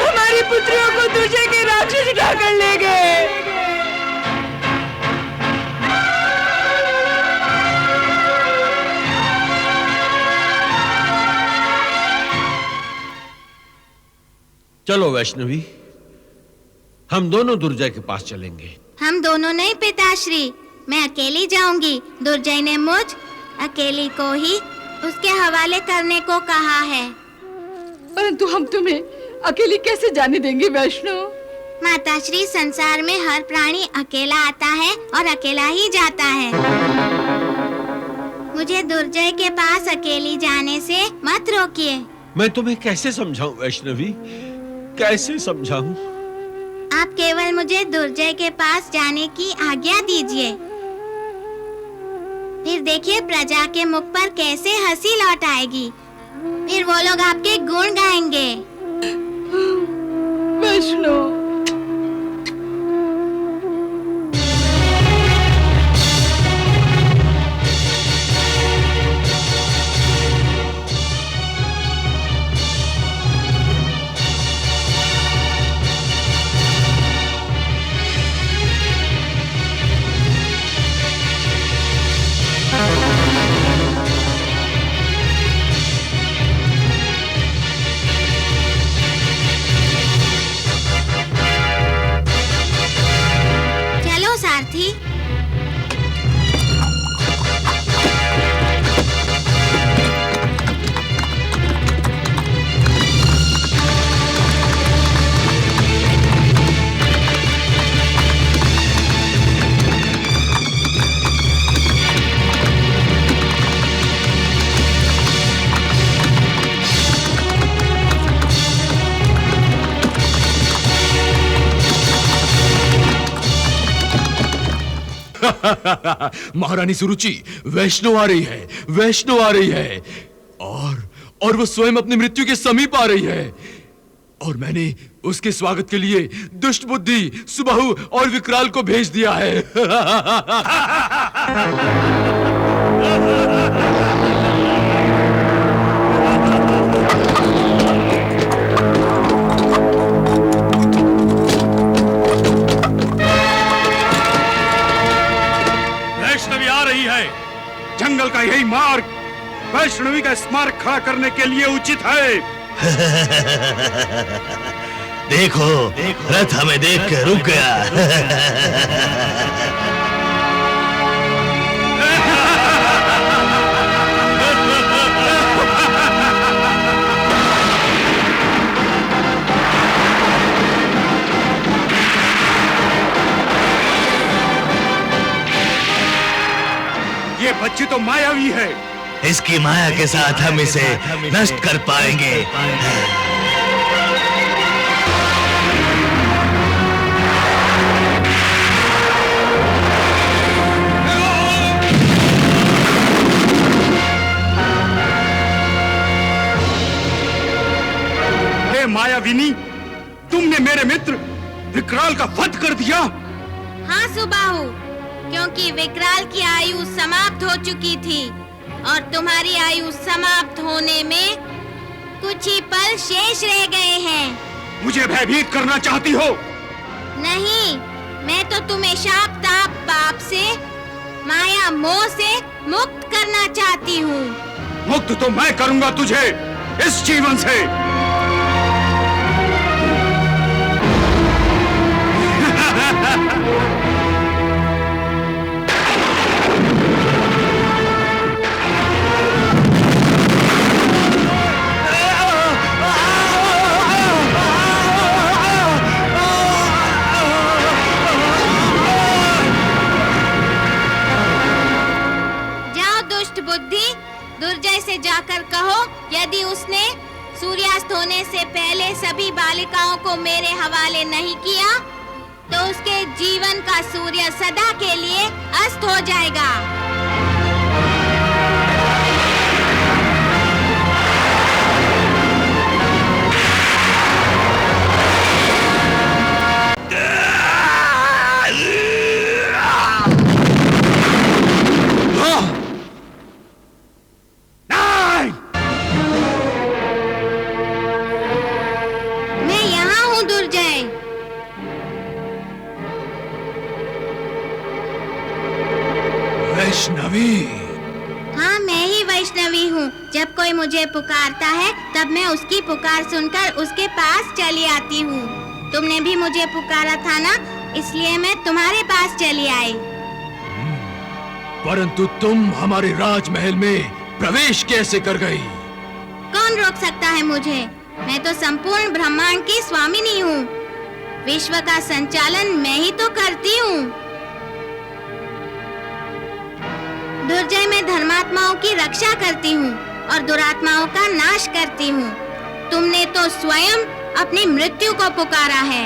हमारी पुत्रियों को दुर्जय के राक्षस उठाकर ले गए। चलो वैष्णवी, हम दोनों दुर्जय के पास चलेंगे। हम दोनों नहीं पिताश्री, मैं अकेली जाऊंगी। दुर्जय ने मुझ अकेली को ही उसके हवाले करने को कहा है। परंतु हम तुम्हें अकेली कैसे जाने देंगे वैष्णो? माताश्री, संसार में हर प्राणी अकेला आता है और अकेला ही जाता है। मुझे दुर्जय के पास अकेली जाने से मत रोकिए। मैं तुम्हें कैसे समझाऊं वैष्णवी, कैसे समझाऊं? आप केवल मुझे दुर्जय के पास जाने की आज्ञा दीजिए। फिर देखिए प्रजा के मुख पर कैसे हंसी लौट आएगी। फिर वो लोग आपके गुण गाएंगे। वैष्णो, चलो सारथी। महारानी सुरुचि, वैष्णो आ रही है, वैष्णो आ रही है। और वो स्वयं अपनी मृत्यु के समीप आ रही है। और मैंने उसके स्वागत के लिए दुष्ट बुद्धि, सुबाहु और विकराल को भेज दिया है। वैष्णवी आ रही है। जंगल का यही मार्ग वैष्णवी का स्मारक खड़ा करने के लिए उचित है। देखो, रथ हमें देख के रुक गया। ये बच्ची तो मायावी है। इसकी माया के साथ हम इसे नष्ट कर पाएंगे। मायाविनी, तुमने मेरे मित्र विकराल का वध कर दिया। हाँ सुबाहु, क्योंकि विकराल की आयु समाप्त हो चुकी थी और तुम्हारी आयु समाप्त होने में कुछ ही पल शेष रह गए हैं। मुझे भयभीत करना चाहती हो? नहीं, मैं तो तुम्हें शाप ताप पाप से, माया मोह से मुक्त करना चाहती हूँ। मुक्त तो मैं करूंगा तुझे इस जीवन से। दुर्जय से जाकर कहो, यदि उसने सूर्यास्त होने से पहले सभी बालिकाओं को मेरे हवाले नहीं किया तो उसके जीवन का सूर्य सदा के लिए अस्त हो जाएगा। वैष्णवी? हाँ, मैं ही वैष्णवी हूँ। जब कोई मुझे पुकारता है तब मैं उसकी पुकार सुनकर उसके पास चली आती हूँ। तुमने भी मुझे पुकारा था ना, इसलिए मैं तुम्हारे पास चली आई। परंतु तुम हमारे राजमहल में प्रवेश कैसे कर गई? कौन रोक सकता है मुझे? मैं तो संपूर्ण ब्रह्मांड की स्वामिनी हूँ। विश्व का संचालन मैं ही तो करती हूँ। दुर्जय में धर्मात्माओं की रक्षा करती हूँ और दुरात्माओं का नाश करती हूँ। तुमने तो स्वयं अपनी मृत्यु को पुकारा है।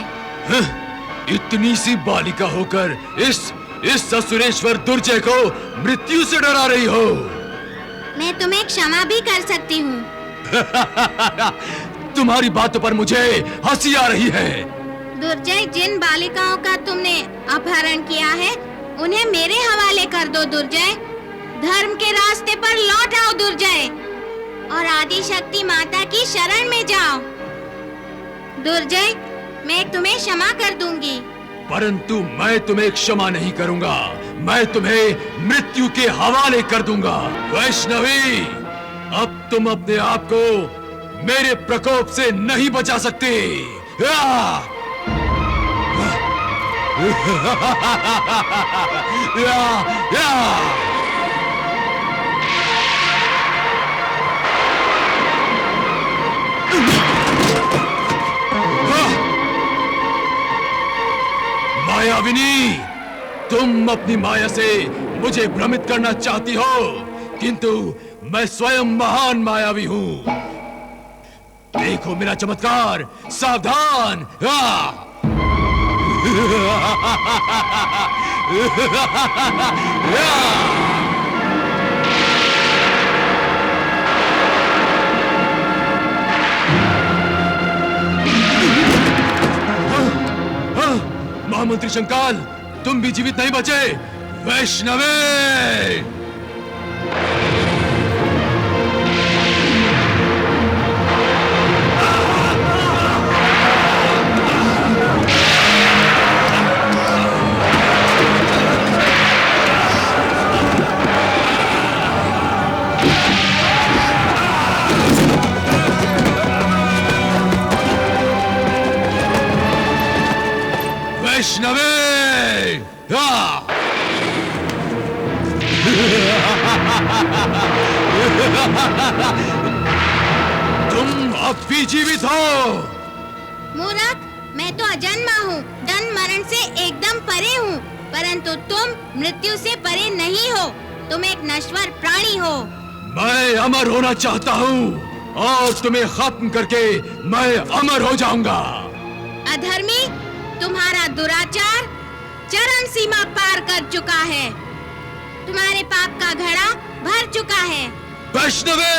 इतनी सी बालिका होकर इस असुरेश्वर दुर्जय को मृत्यु से डरा रही हो। मैं तुम्हें क्षमा भी कर सकती हूँ। तुम्हारी बातों पर मुझे हंसी आ रही है। दुर्जय, जिन बालिकाओं का तुमने अपहरण किया है उन्हें मेरे हवाले कर दो दुर्जय। धर्म के रास्ते पर लौट आओ दुर्जय और आदि शक्ति माता की शरण में जाओ। दुर्जय, मैं तुम्हें क्षमा कर दूंगी। परंतु मैं तुम्हें क्षमा नहीं करूंगा। मैं तुम्हें मृत्यु के हवाले कर दूंगा। वैष्णवी, अब तुम अपने आप को मेरे प्रकोप से नहीं बचा सकते। मायाविनी, तुम अपनी माया से मुझे भ्रमित करना चाहती हो, किंतु मैं स्वयं महान मायावी हूँ। देखो मेरा चमत्कार, सावधान। महामंत्री शंकाल, तुम भी जीवित नहीं बचे। वैष्णवे! वैष्णवे! तुम अब भी जीवित हो। मूर्ख, मैं तो अजन्मा हूँ, जन्म मरण से एकदम परे हूँ, परंतु तुम मृत्यु से परे नहीं हो। तुम एक नश्वर प्राणी हो। मैं अमर होना चाहता हूँ और तुम्हें खत्म करके मैं अमर हो जाऊंगा। अधर्मी, तुम्हारा दुराचार चरम सीमा पार कर चुका है। तुम्हारे पाप का घड़ा भर चुका है। वैष्णवे!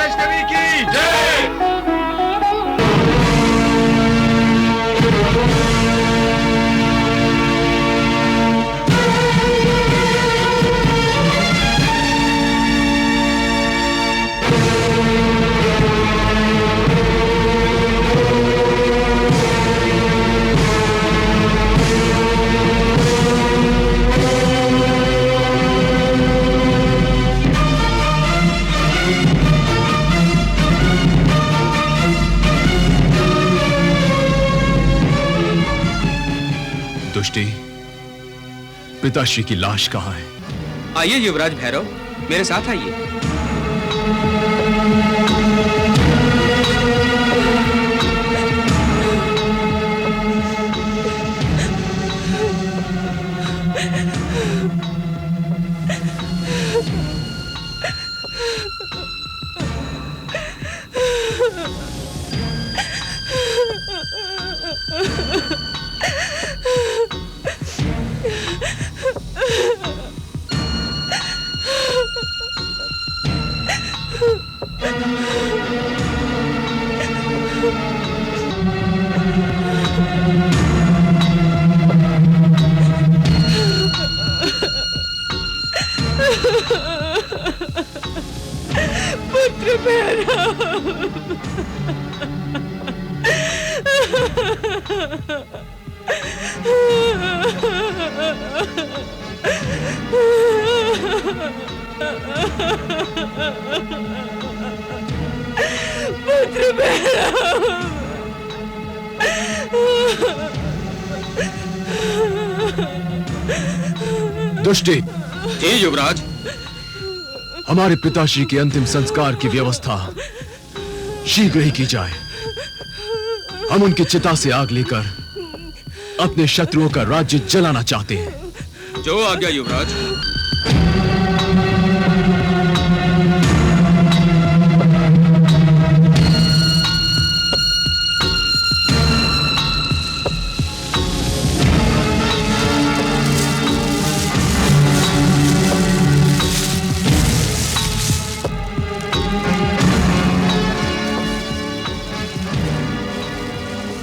वैष्णवी की जय। दुष्टि, पिताश्री की लाश कहाँ है? आइए युवराज भैरव, मेरे साथ आइए। पुत्र मेरा, पुत्र मेरा। दुष्टि, जी युवराज। हमारे पिताश्री के अंतिम संस्कार की व्यवस्था शीघ्र ही की जाए। हम उनकी चिता से आग लेकर अपने शत्रुओं का राज्य जलाना चाहते हैं। जो आज्ञा युवराज।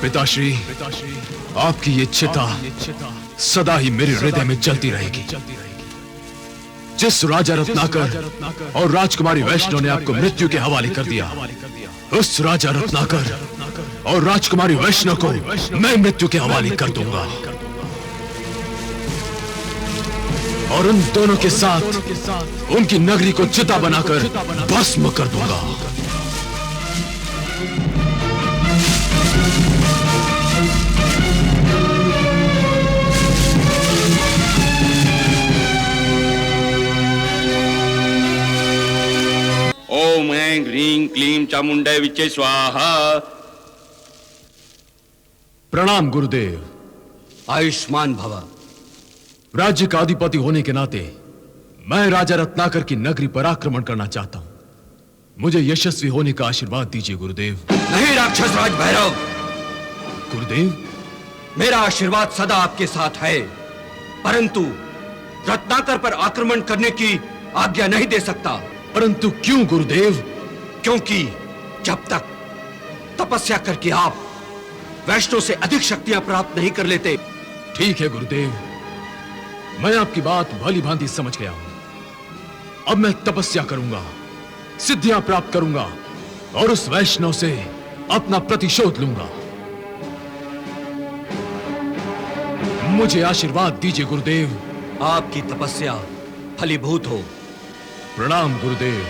पिताश्री, आपकी ये चिता सदा ही मेरे हृदय में जलती रहेगी। जिस राजा रत्नाकर और राजकुमारी वैष्णव ने आपको मृत्यु के हवाले कर दिया, उस राजा रत्नाकर और राजकुमारी वैष्णव को मैं मृत्यु के हवाले कर दूंगा और उन दोनों के साथ उनकी नगरी को चिता बनाकर भस्म कर दूंगा। ओम ऐं ह्रीं क्लीं चामुंडे विच्चे स्वाहा। प्रणाम गुरुदेव। आयुष्मान भव। राज्य का अधिपति होने के नाते मैं राजा रत्नाकर की नगरी पर आक्रमण करना चाहता हूं। मुझे यशस्वी होने का आशीर्वाद दीजिए गुरुदेव। नहीं राक्षस राज भैरव। गुरुदेव, मेरा आशीर्वाद सदा आपके साथ है, परंतु रत्नाकर पर आक्रमण करने की आज्ञा नहीं दे सकता। परंतु क्यों गुरुदेव? क्योंकि जब तक तपस्या करके आप वैष्णव से अधिक शक्तियां प्राप्त नहीं कर लेते। ठीक है गुरुदेव, मैं आपकी बात भली भांति समझ गया हूं। अब मैं तपस्या करूंगा, सिद्धियां प्राप्त करूंगा और उस वैष्णव से अपना प्रतिशोध लूंगा। मुझे आशीर्वाद दीजिए गुरुदेव। आपकी तपस्या फलीभूत हो। प्रणाम गुरुदेव।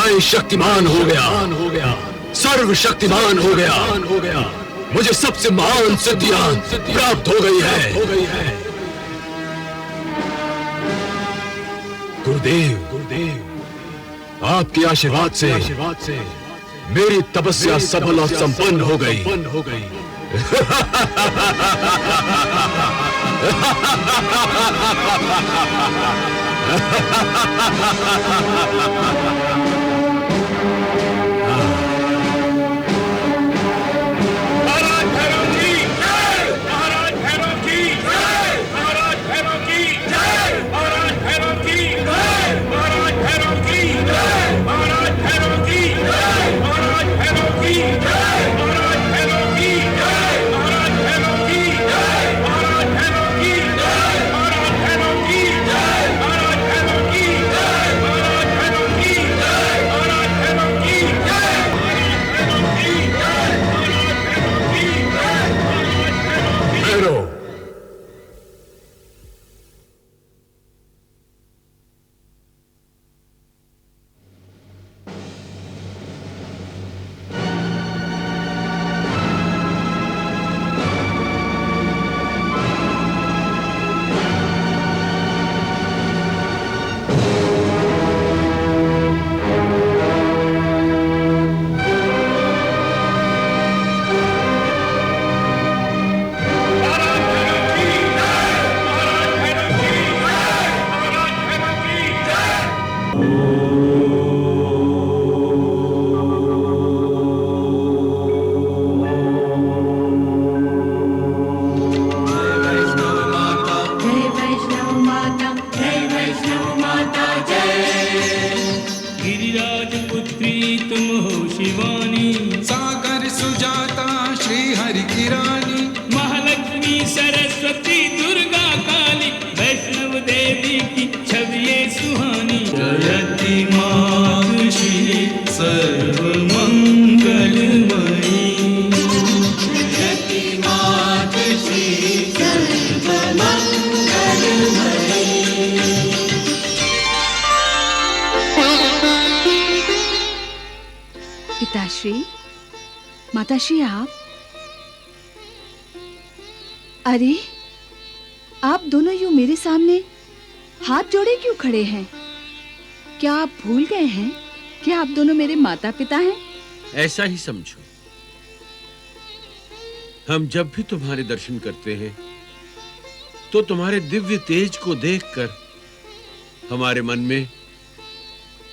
मैं शक्तिमान हो गया, सर्वशक्तिमान हो गया। मुझे सबसे महान सिद्धियां प्राप्त हो गई है। गुरुदेव, आपके आशीर्वाद से मेरी तपस्या सफल और संपन्न हो गई। पिताश्री, माताश्री, आप? अरे, आप दोनों यूं मेरे सामने हाथ जोड़े क्यों खड़े हैं? क्या आप भूल गए हैं कि आप दोनों मेरे माता पिता हैं? ऐसा ही समझो। हम जब भी तुम्हारे दर्शन करते हैं तो तुम्हारे दिव्य तेज को देखकर हमारे मन में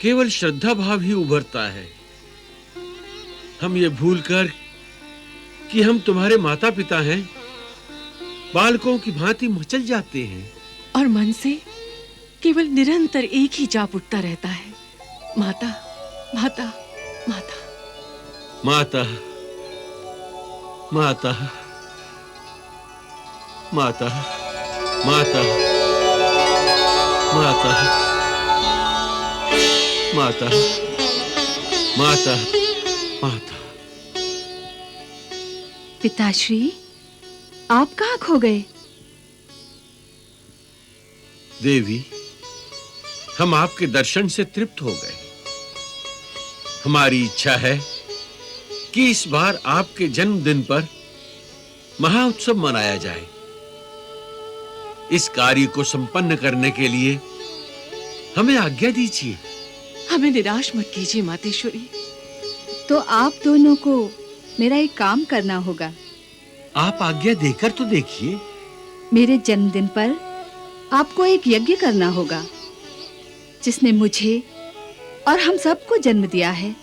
केवल श्रद्धा भाव ही उभरता है। हम ये भूलकर कि हम तुम्हारे माता पिता हैं, बालकों की भांति मचल जाते हैं और मन से केवल निरंतर एक ही जाप उठता रहता है, माता, माता, माता। माता, माता, माता, माता, माता, माता, माता, माता। पिताश्री, आप कहाँ खो गए? देवी, हम आपके दर्शन से तृप्त हो गए। हमारी इच्छा है कि इस बार आपके जन्मदिन पर महाउत्सव मनाया जाए। इस कार्य को संपन्न करने के लिए हमें आज्ञा दीजिए। हमें निराश मत कीजिए मातेश्वरी। तो आप दोनों को मेरा एक काम करना होगा। आप आज्ञा देकर तो देखिए। मेरे जन्मदिन पर आपको एक यज्ञ करना होगा जिसने मुझे और हम सबको जन्म दिया है।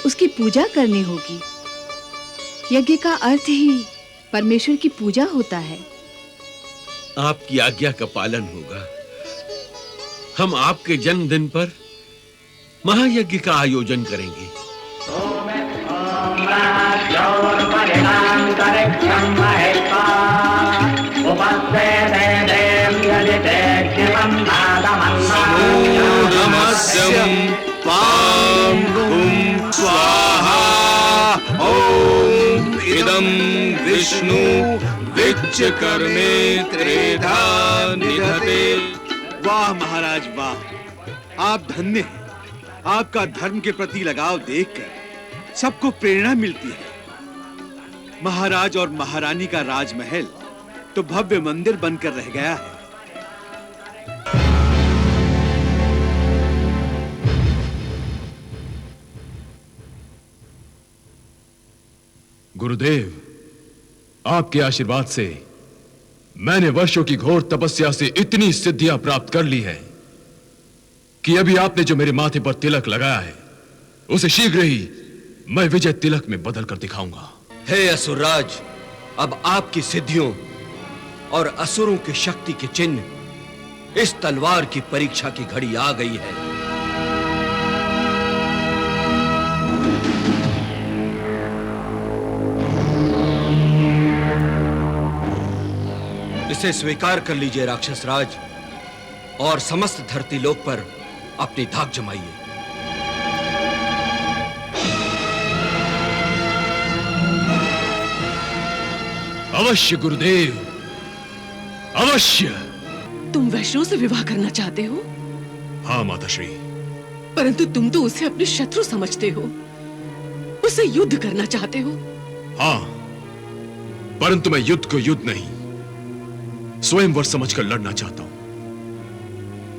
उसकी पूजा करनी होगी। यज्ञ का अर्थ ही परमेश्वर की पूजा होता है। आपकी आज्ञा का पालन होगा। हम आपके जन्मदिन पर महायज्ञ का आयोजन करेंगे। स्वाहा ओम इदं विष्णु विच्च कर्मे त्रेधा निधते। वाह महाराज वाह, आप धन्य हैं। आपका धर्म के प्रति लगाव देखकर सबको प्रेरणा मिलती है। महाराज और महारानी का राजमहल तो भव्य मंदिर बनकर रह गया है। गुरुदेव, आपके आशीर्वाद से मैंने वर्षों की घोर तपस्या से इतनी सिद्धियां प्राप्त कर ली है कि अभी आपने जो मेरे माथे पर तिलक लगाया है उसे शीघ्र ही मैं विजय तिलक में बदल कर दिखाऊंगा। हे असुरराज, अब आपकी सिद्धियों और असुरों की शक्ति के चिन्ह इस तलवार की परीक्षा की घड़ी आ गई है। इसे स्वीकार कर लीजिए राक्षस राज, और समस्त धरती लोक पर अपनी धाक जमाइए। अवश्य गुरुदेव, अवश्य। तुम वैष्णव से विवाह करना चाहते हो? हाँ माताश्री। परंतु तुम तो उसे अपने शत्रु समझते हो, उससे युद्ध करना चाहते हो। हाँ, परंतु मैं युद्ध को युद्ध नहीं, स्वयंवर समझकर लड़ना चाहता हूं।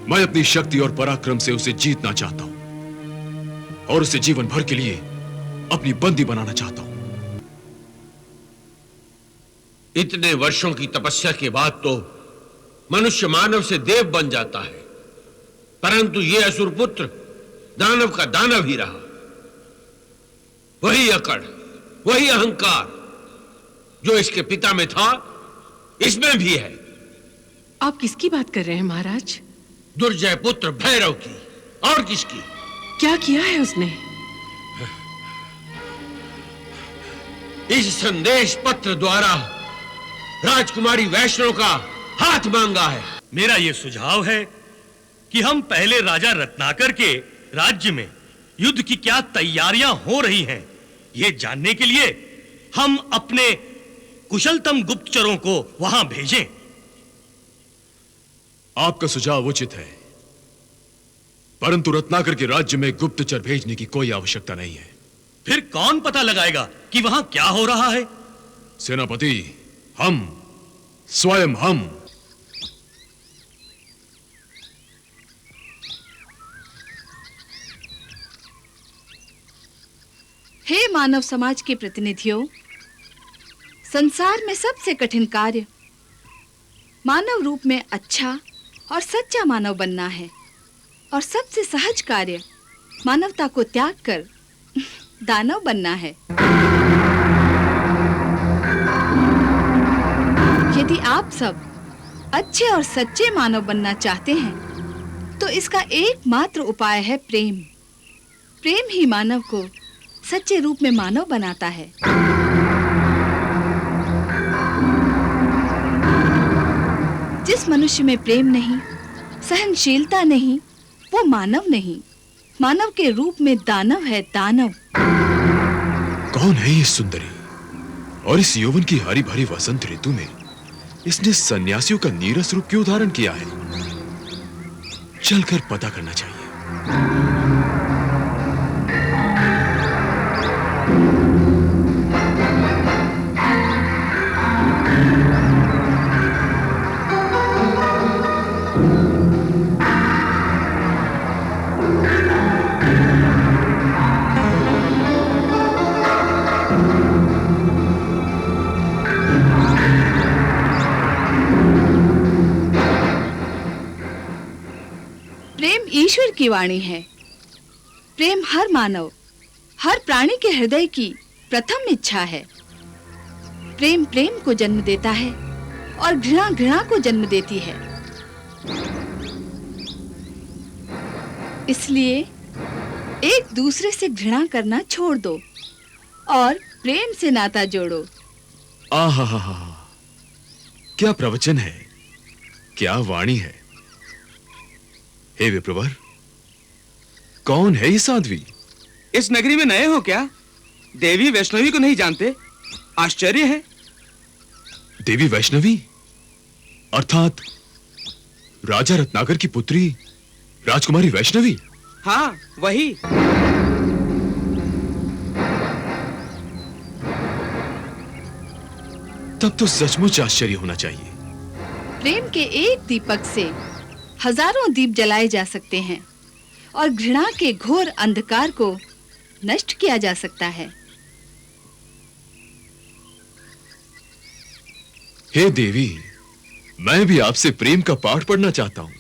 मैं अपनी शक्ति और पराक्रम से उसे जीतना चाहता हूं और उसे जीवन भर के लिए अपनी बंदी बनाना चाहता हूं। इतने वर्षों की तपस्या के बाद तो मनुष्य मानव से देव बन जाता है, परंतु यह असुर पुत्र दानव का दानव ही रहा। वही अकड़, वही अहंकार जो इसके पिता में था, इसमें भी है। आप किसकी बात कर रहे हैं महाराज? दुर्जय पुत्र भैरव की। और किसकी? क्या किया है उसने? इस संदेश पत्र द्वारा राजकुमारी वैष्णव का हाथ मांगा है। मेरा यह सुझाव है कि हम पहले राजा रत्नाकर के राज्य में युद्ध की क्या तैयारियां हो रही हैं, यह जानने के लिए हम अपने कुशलतम गुप्तचरों को वहां भेजें। आपका सुझाव उचित है, परंतु रत्नाकर के राज्य में गुप्तचर भेजने की कोई आवश्यकता नहीं है। फिर कौन पता लगाएगा कि वहां क्या हो रहा है? सेनापति, हम, स्वयं हम। हे मानव समाज के प्रतिनिधियों, संसार में सबसे कठिन कार्य मानव रूप में अच्छा और सच्चा मानव बनना है, और सबसे सहज कार्य मानवता को त्याग कर दानव बनना है। यदि आप सब अच्छे और सच्चे मानव बनना चाहते हैं तो इसका एकमात्र उपाय है प्रेम। प्रेम ही मानव को सच्चे रूप में मानव बनाता है। जिस मनुष्य में प्रेम नहीं, सहनशीलता नहीं, वो मानव नहीं, मानव के रूप में दानव है, दानव। कौन है ये सुंदरी, और इस यौवन की हरी भरी वसंत ऋतु में इसने सन्यासियों का नीरस रूप क्यों धारण किया है? चलकर पता करना चाहिए। ईश्वर की वाणी है। प्रेम हर मानव, हर प्राणी के हृदय की प्रथम इच्छा है। प्रेम प्रेम को जन्म देता है और घृणा घृणा को जन्म देती है। इसलिए एक दूसरे से घृणा करना छोड़ दो और प्रेम से नाता जोड़ो। आहा, क्या प्रवचन है, क्या वाणी है। हे विप्रवर, कौन है ये साध्वी? इस नगरी में नए हो क्या? देवी वैष्णवी को नहीं जानते? आश्चर्य है। देवी वैष्णवी अर्थात राजा रत्नाकर की पुत्री राजकुमारी वैष्णवी? हाँ, वही। तब तो सचमुच आश्चर्य होना चाहिए। प्रेम के एक दीपक से हजारों दीप जलाए जा सकते हैं और घृणा के घोर अंधकार को नष्ट किया जा सकता है। हे देवी, मैं भी आपसे प्रेम का पाठ पढ़ना चाहता हूं।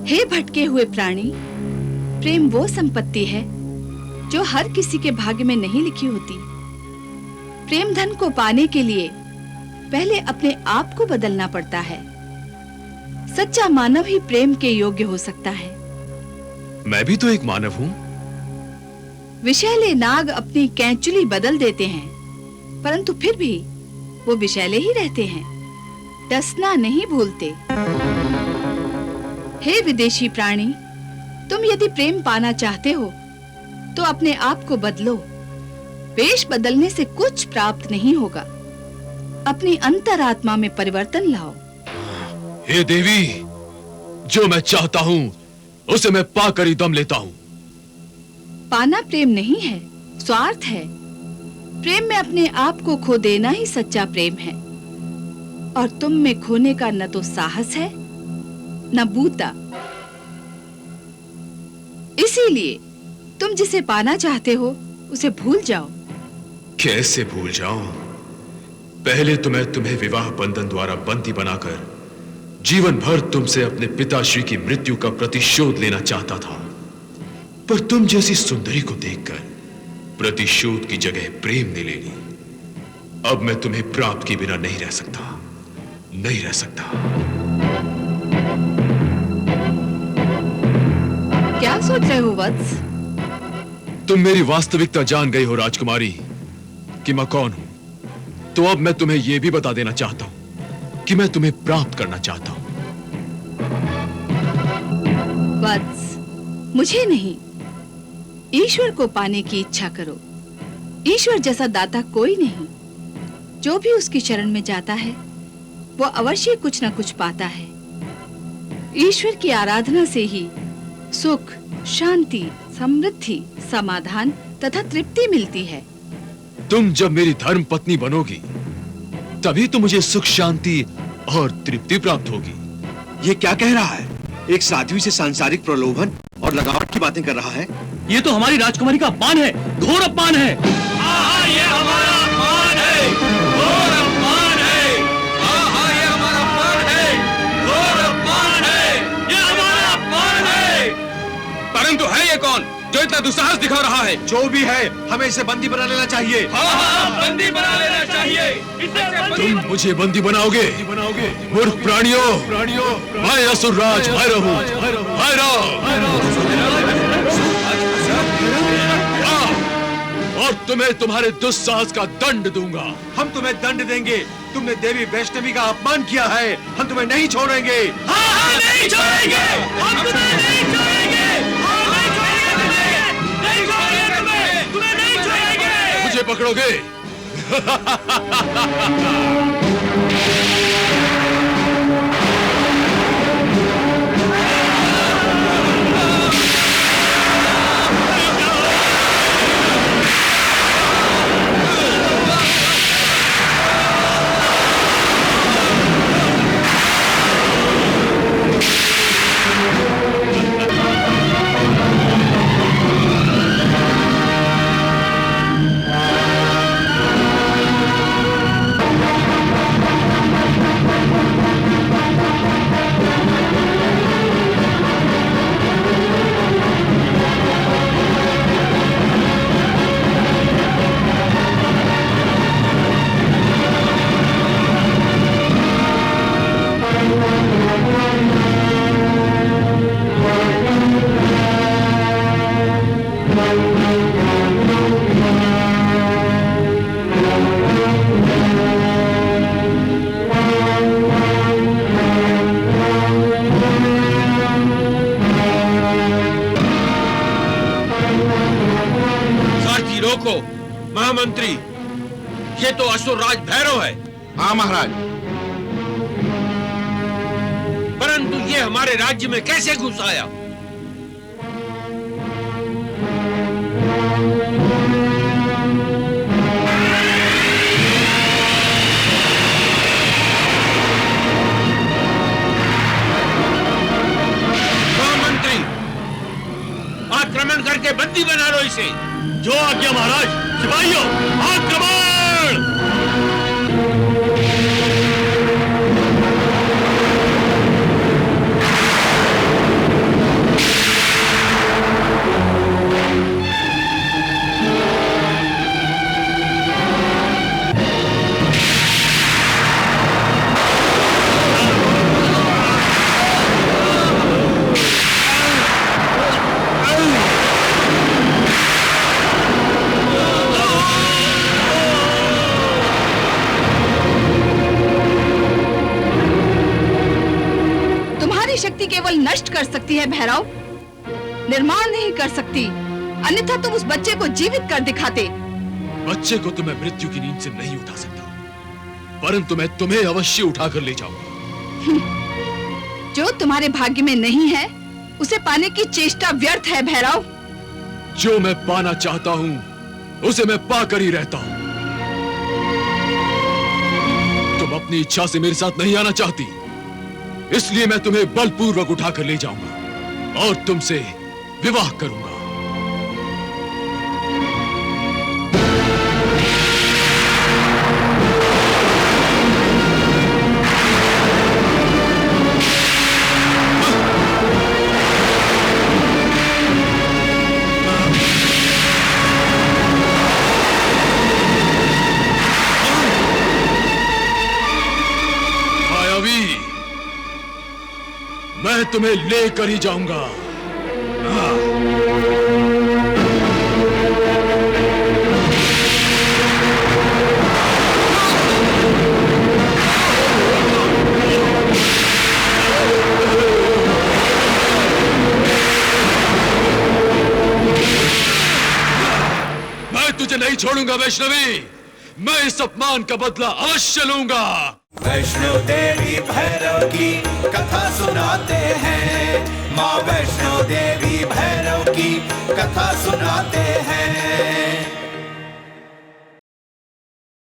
हे भटके हुए प्राणी, प्रेम वो संपत्ति है जो हर किसी के भाग्य में नहीं लिखी होती। प्रेम धन को पाने के लिए पहले अपने आप को बदलना पड़ता है। सच्चा मानव ही प्रेम के योग्य हो सकता है। मैं भी तो एक मानव हूं। विषैले नाग अपनी कैंचुली बदल देते हैं, परंतु फिर भी वो विषैले ही रहते हैं, डसना नहीं भूलते। हे विदेशी प्राणी, तुम यदि प्रेम पाना चाहते हो तो अपने आप को बदलो। वेश बदलने से कुछ प्राप्त नहीं होगा। अपनी अंतरात्मा में परिवर्तन लाओ। हे देवी, जो मैं चाहता हूं उसे मैं पाकर ही दम लेता हूं। पाना प्रेम नहीं है, स्वार्थ है। प्रेम में अपने आप को खो देना ही सच्चा प्रेम है। और तुम में खोने का न तो साहस है न बूता। इसीलिए तुम जिसे पाना चाहते हो उसे भूल जाओ। कैसे भूल जाऊं? पहले तो मैं तुम्हें विवाह बंधन द्वारा बंदी बनाकर जीवन भर तुमसे अपने पिताश्री की मृत्यु का प्रतिशोध लेना चाहता था, पर तुम जैसी सुंदरी को देखकर प्रतिशोध की जगह प्रेम ने ले ली। अब मैं तुम्हें प्राप्त किए बिना नहीं रह सकता, नहीं रह सकता। क्या सोच रहे हो वत्स? तुम मेरी वास्तविकता जान गई हो राजकुमारी कि मैं कौन हूं। तो अब मैं तुम्हें यह भी बता देना चाहता हूं कि मैं तुम्हें प्राप्त करना चाहता हूं। वत्स, मुझे नहीं, ईश्वर को पाने की इच्छा करो। ईश्वर जैसा दाता कोई नहीं। जो भी उसकी शरण में जाता है वो अवश्य कुछ न कुछ पाता है। ईश्वर की आराधना से ही सुख, शांति, समृद्धि, समाधान तथा तृप्ति मिलती है। तुम जब मेरी धर्म पत्नी बनोगी तभी तो मुझे सुख, शांति और तृप्ति प्राप्त होगी। ये क्या कह रहा है? एक साध्वी से सांसारिक प्रलोभन और लगावट की बातें कर रहा है। ये तो हमारी राजकुमारी का अपमान है, घोर अपमान है। ये हमारा अपमान है, घोर अपमान है। ये हमारा अपमान है, घोर अपमान है। ये हमारा अपमान है। परंतु है ये कौन जो इतना दुस्साहस दिखा रहा है? जो भी है, हमें इसे बंदी बना लेना चाहिए। हाँ, बंदी बना लेना चाहिए। तुम मुझे बंदी बनाओगे? मूर्ख प्राणियों, मैं असुरराज भैरव हूं। और तुम्हें तुम्हारे दुस्साहस का दंड दूंगा। हम तुम्हें दंड देंगे। तुमने देवी वैष्णवी का अपमान किया है, हम तुम्हें नहीं छोड़ेंगे। नहीं छोड़ेंगे, हम तुम्हें नहीं छोड़ेंगे। तुम्हें नहीं छोड़ेंगे। मुझे पकड़ोगे? मंत्री, ये तो असुरराज भैरव है। हाँ महाराज। परंतु ये हमारे राज्य में कैसे घुस आया? मंत्री, आक्रमण करके बंदी बना लो इसे। जो आज्ञा महाराज। सिपाहियों, आक्रमण! शक्ति केवल नष्ट कर सकती है भैरव, निर्माण नहीं कर सकती। अन्यथा तुम उस बच्चे को जीवित कर दिखाते। बच्चे को तो मैं मृत्यु की नींद से नहीं उठा सकता, परंतु मैं तुम्हें अवश्य उठाकर ले जाऊंगा। जो तुम्हारे भाग्य में नहीं है, उसे पाने की चेष्टा व्यर्थ है भैरव। जो मैं पाना चाहता हूं, उसे मैं पाकर ही रहता हूं। तुम अपनी इच्छा से मेरे साथ नहीं आना चाहती, इसलिए मैं तुम्हें बलपूर्वक उठाकर ले जाऊंगा और तुमसे विवाह करूंगा। मैं तुम्हें लेकर ही जाऊंगा। मैं तुझे नहीं छोड़ूंगा वैष्णवी, मैं इस अपमान का बदला अवश्य लूंगा। वैष्णो देवी भैरव की कथा सुनाते हैं, माँ वैष्णो देवी भैरव की कथा सुनाते हैं।